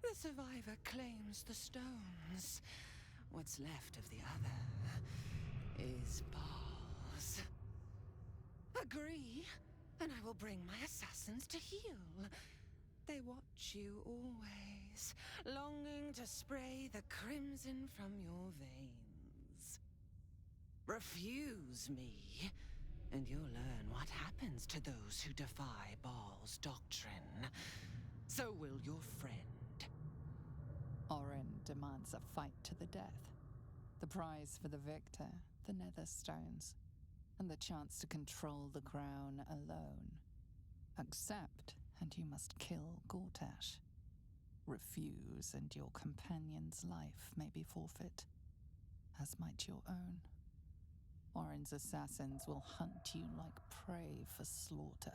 The survivor claims the stones. What's left of the other is balls. Agree, and I will bring my assassins to heal. They watch you always, longing to spray the crimson from your veins. Refuse me, and you'll learn what happens to those who defy Baal's doctrine. So will your friend. Orin demands a fight to the death. The prize for the victor, the nether stones, and the chance to control the crown alone. Accept, and you must kill Gortash. Refuse, and your companion's life may be forfeit, as might your own. Orin's assassins will hunt you like prey for slaughter.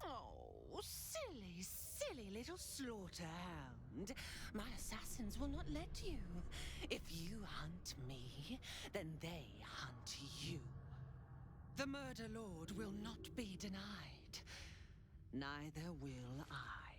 Oh, silly, silly little slaughterhound. My assassins will not let you. If you hunt me, then they hunt you. The Murder Lord will not be denied. Neither will I.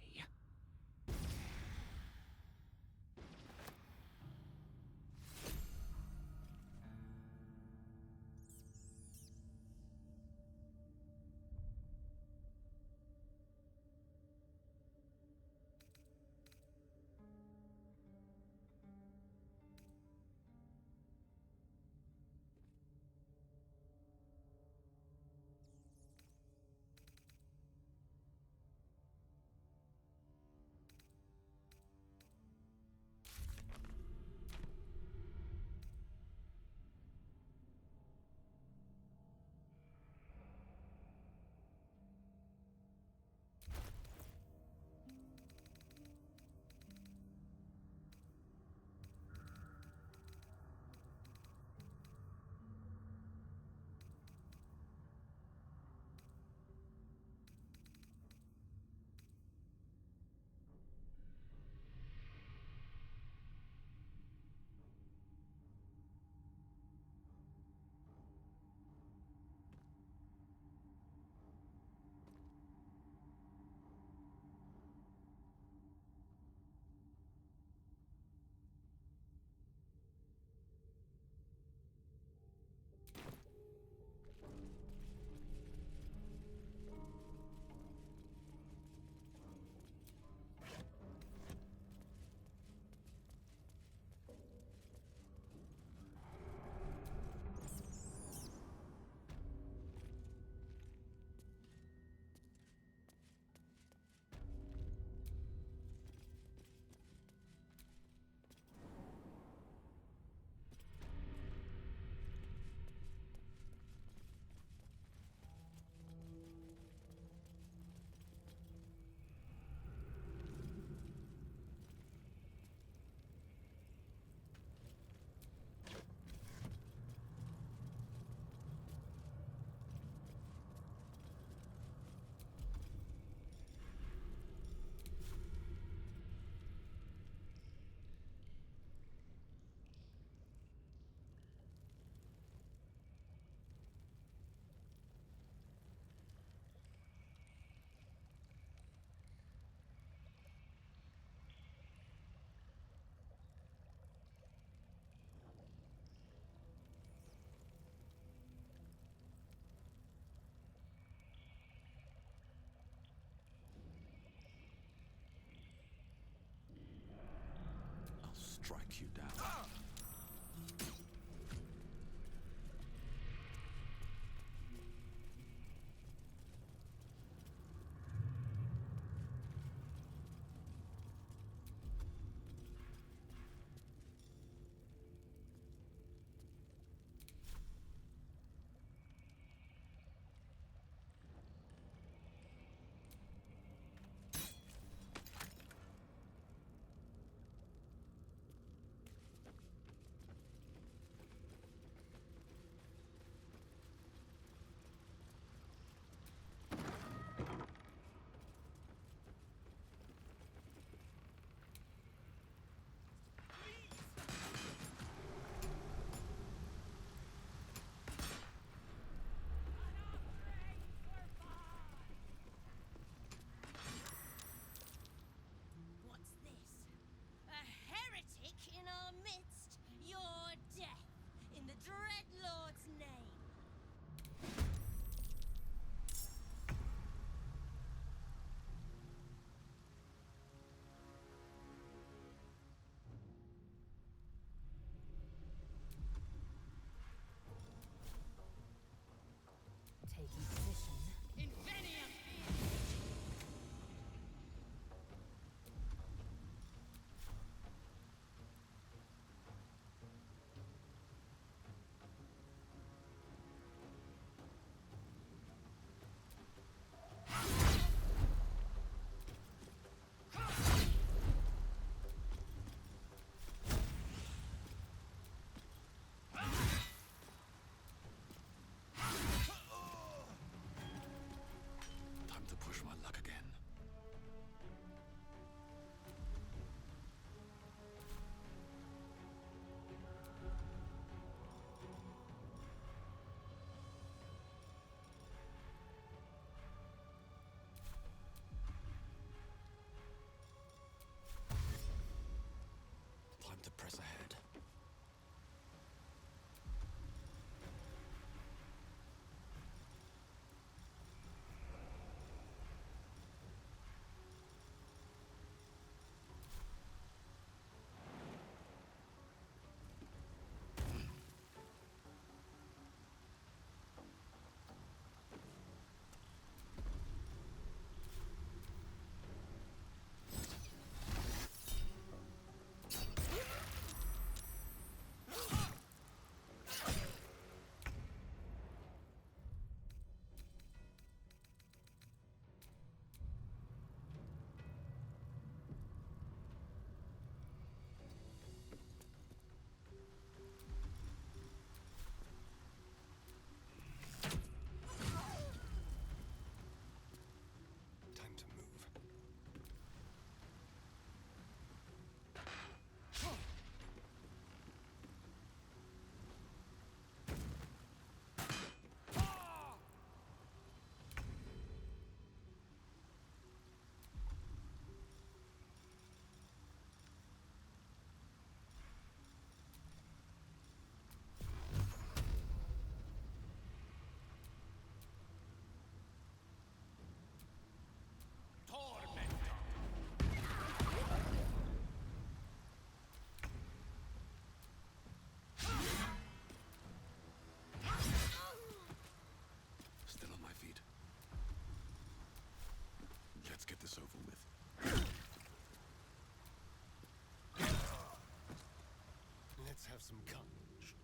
have some courage.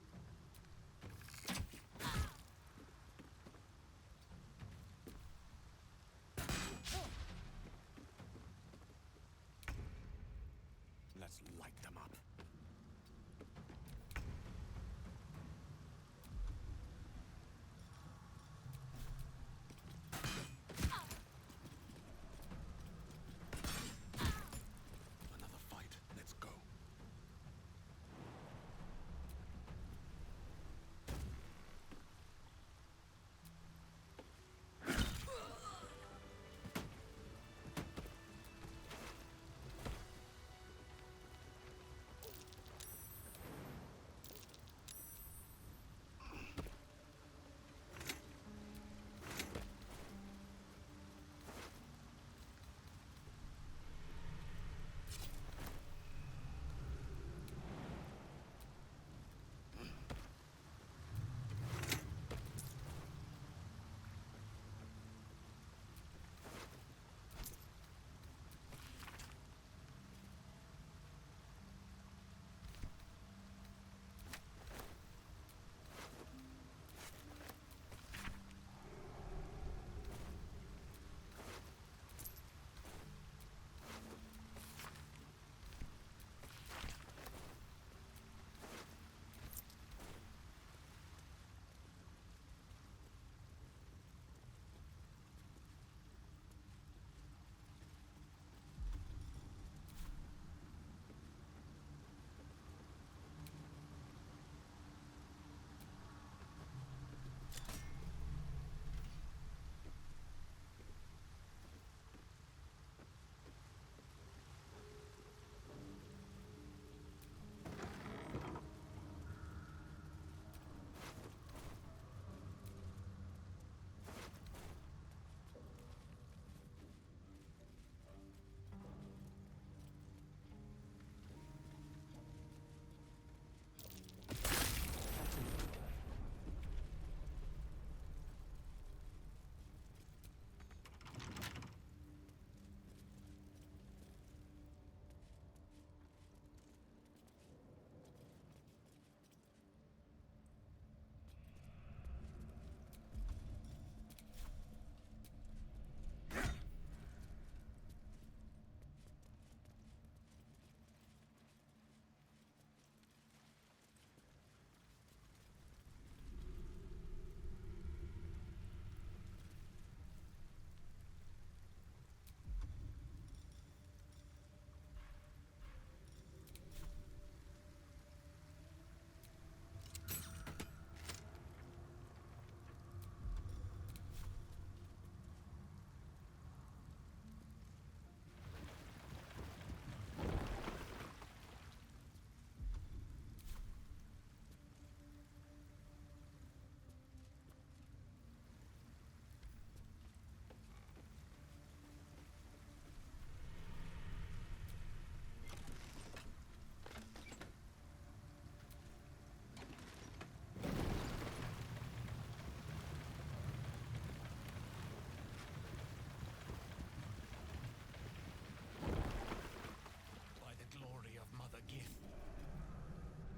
Let's light them up. Another fight. Let's go.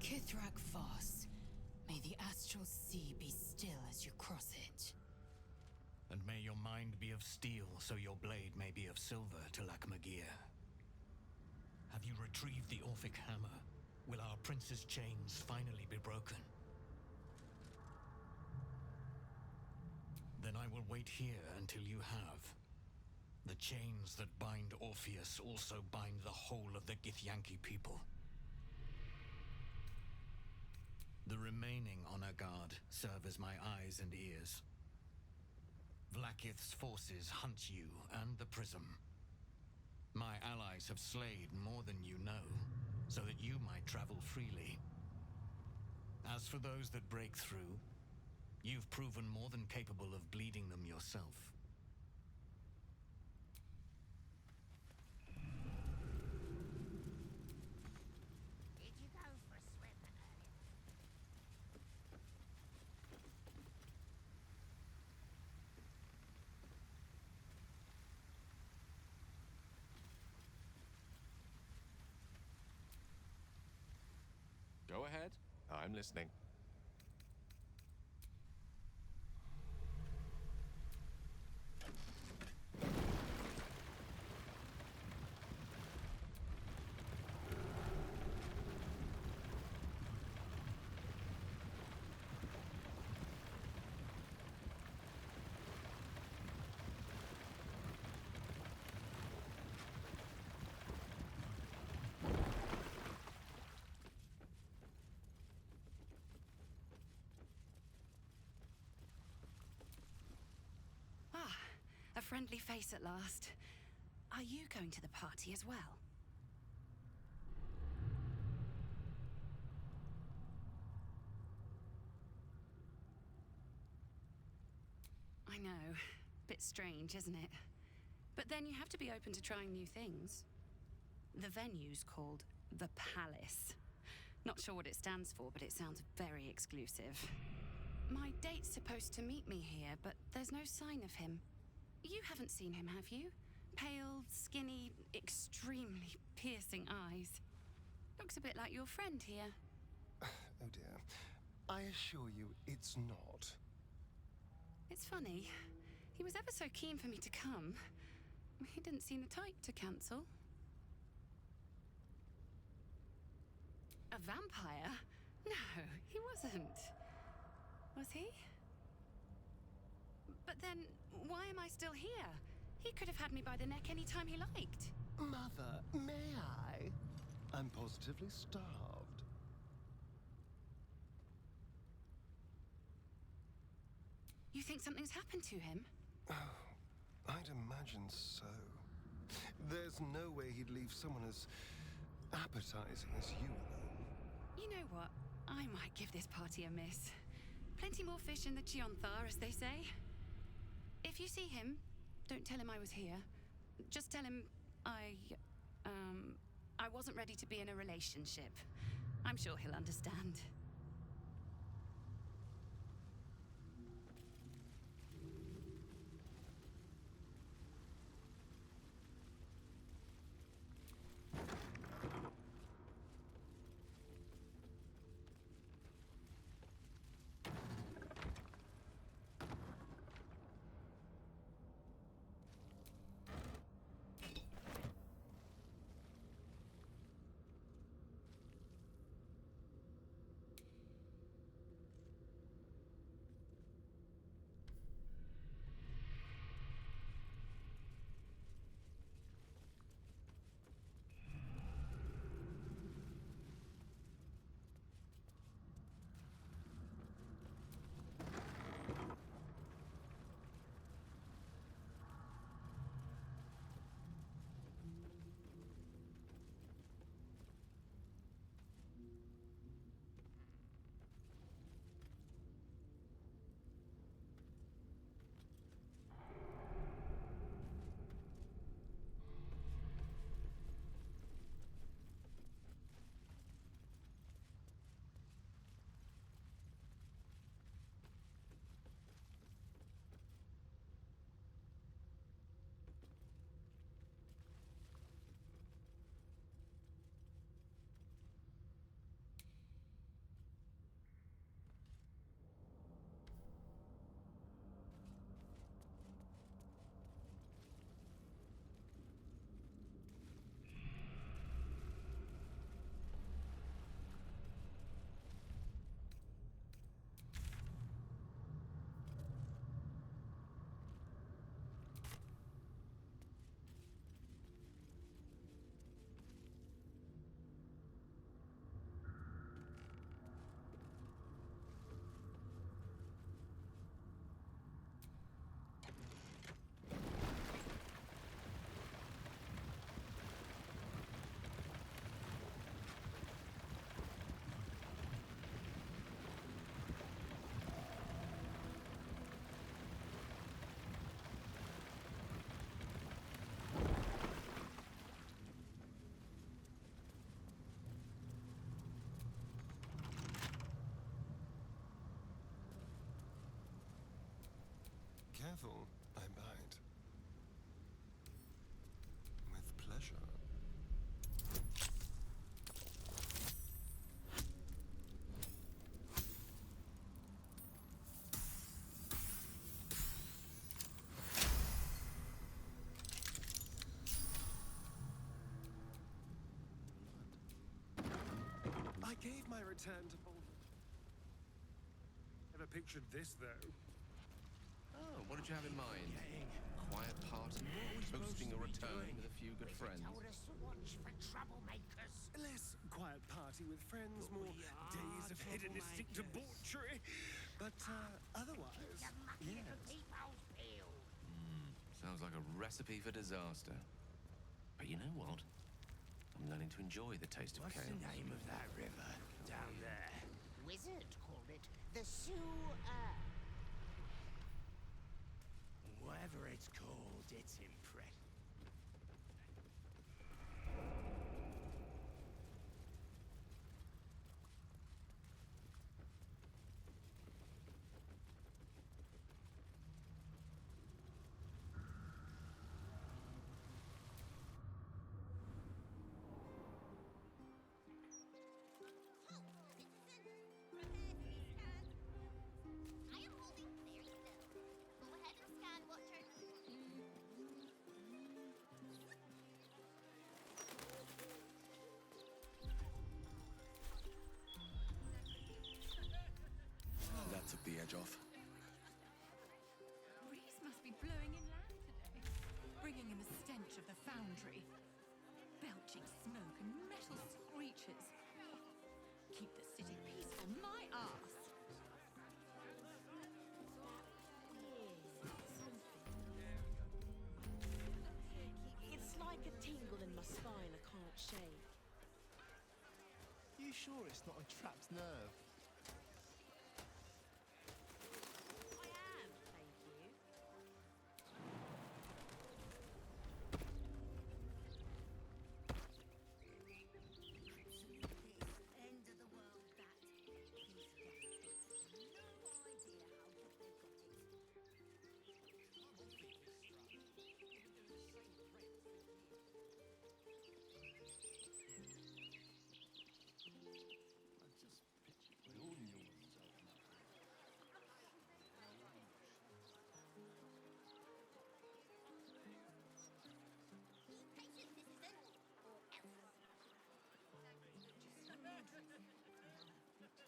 Kithrak Voss, may the astral sea be still as you cross it. And may your mind be of steel, so your blade may be of silver, Talak Magir. Have you retrieved the Orphic hammer? Will our prince's chains finally be broken? Then I will wait here until you have. The chains that bind Orpheus also bind the whole of the Githyanki people. The remaining honor guard serve as my eyes and ears. Vlaakith's forces hunt you and the prism. My allies have slayed more than you know, so that you might travel freely. As for those that break through, you've proven more than capable of bleeding them yourself. Did you go for a swim earlier? Go ahead. I'm listening. A friendly face at last. Are you going to the party as well? I know. Bit strange, isn't it? But then you have to be open to trying new things. The venue's called The Palace. Not sure what it stands for, but it sounds very exclusive. My date's supposed to meet me here, but there's no sign of him. You haven't seen him, have you? Pale, skinny, extremely piercing eyes. Looks a bit like your friend here. Oh dear. I assure you, it's not. It's funny. He was ever so keen for me to come. He didn't seem the type to cancel. A vampire? No, he wasn't. Was he? But then, why am I still here? He could have had me by the neck any time he liked. Mother, may I? I'm positively starved. You think something's happened to him? Oh, I'd imagine so. There's no way he'd leave someone as appetizing as you alone. You know what? I might give this party a miss. Plenty more fish in the Chionthar, as they say. If you see him, don't tell him I was here. Just tell him I wasn't ready to be in a relationship. I'm sure he'll understand. Careful, I bite. With pleasure. return to Baldur. Never pictured this, though. Oh, what did you have in mind? Quiet party, hosting a return with a few good friends. Told us to watch for troublemakers. Less quiet party with friends, more days of hedonistic debauchery. But otherwise, yes. Sounds like a recipe for disaster. But you know what? I'm learning to enjoy the taste of chaos. What's the name of that river down there? Wizard called it the Sewer. Whatever it's called, it's impressive. That took the edge off. Breeze must be blowing inland today, bringing in the stench of the foundry. Belching smoke and metal screeches. Keep the city peaceful, my arse. It's like a tingle in my spine I can't shake. You sure it's not a trapped nerve? I am, thank you. End of the world, that these deaths.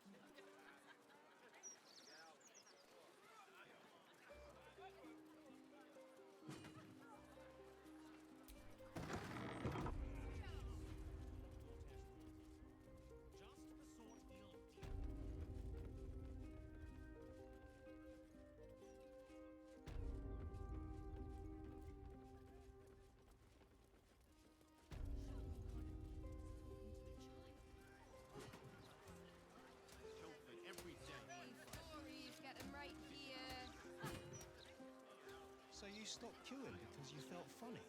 No idea how good they've got it. So you stopped queuing because you felt funny?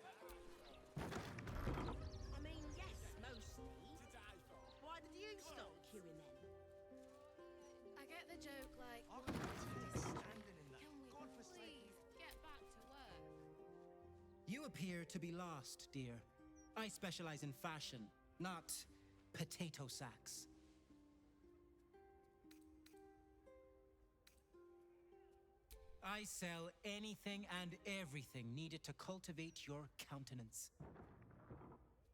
I mean, yes, mostly. Why did you stop queuing then? I get the joke, like, I can't stand standing in that. can we God forsake please get back to work? You appear to be lost, dear. I specialize in fashion, not potato sacks. I sell anything and everything needed to cultivate your countenance.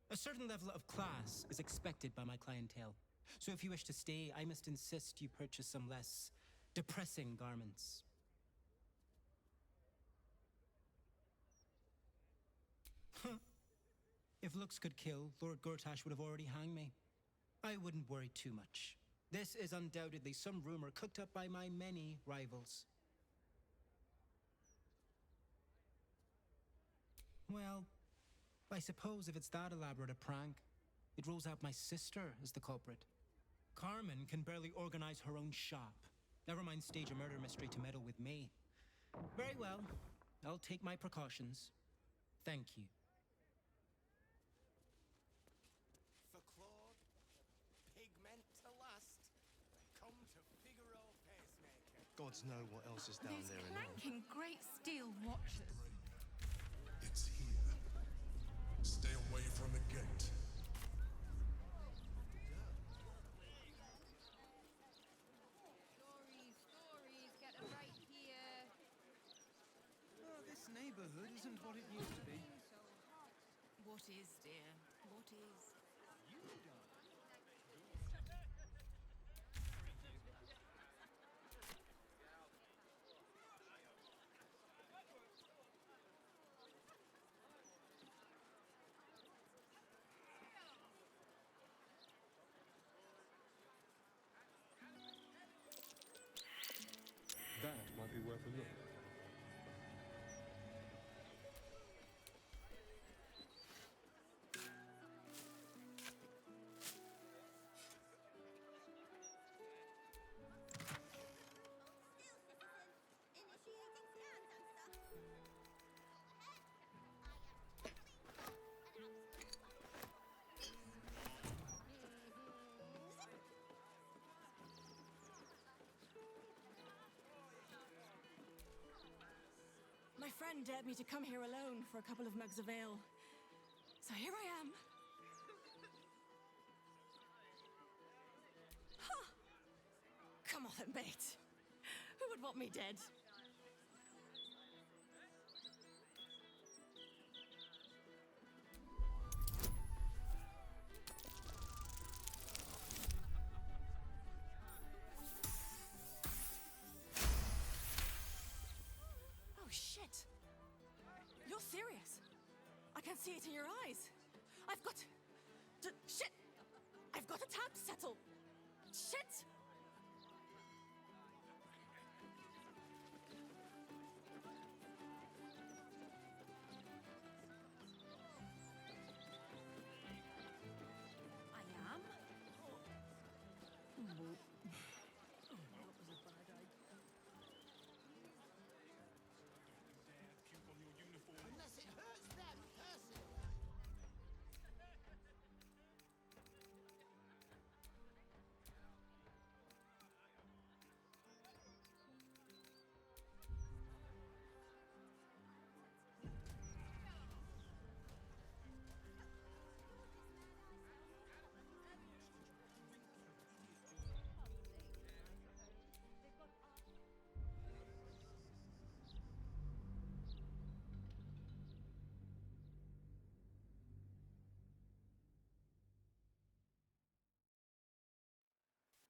A certain level of class is expected by my clientele. So if you wish to stay, I must insist you purchase some less depressing garments. If looks could kill, Lord Gortash would have already hanged me. I wouldn't worry too much. This is undoubtedly some rumor cooked up by my many rivals. Well, I suppose if it's that elaborate a prank, it rules out my sister as the culprit. Carmen can barely organize her own shop. Never mind stage a murder mystery to meddle with me. Very well. I'll take my precautions. Thank you. For Claude, pigment to lust. Come to Figaro pacemaker. Gods know what else is down Those there and all. clanking great steel watches. It's here. Stay away from the gate. Stories, get them right here. Oh, this neighborhood isn't what it used to be. What is, dear? What is? worth a look. My friend dared me to come here alone for a couple of mugs of ale. So here I am. Huh. Come on, mate. Who would want me dead? Oh, shit. You're serious. I can see it in your eyes. I've got... shit! I've got a tab to settle. Shit!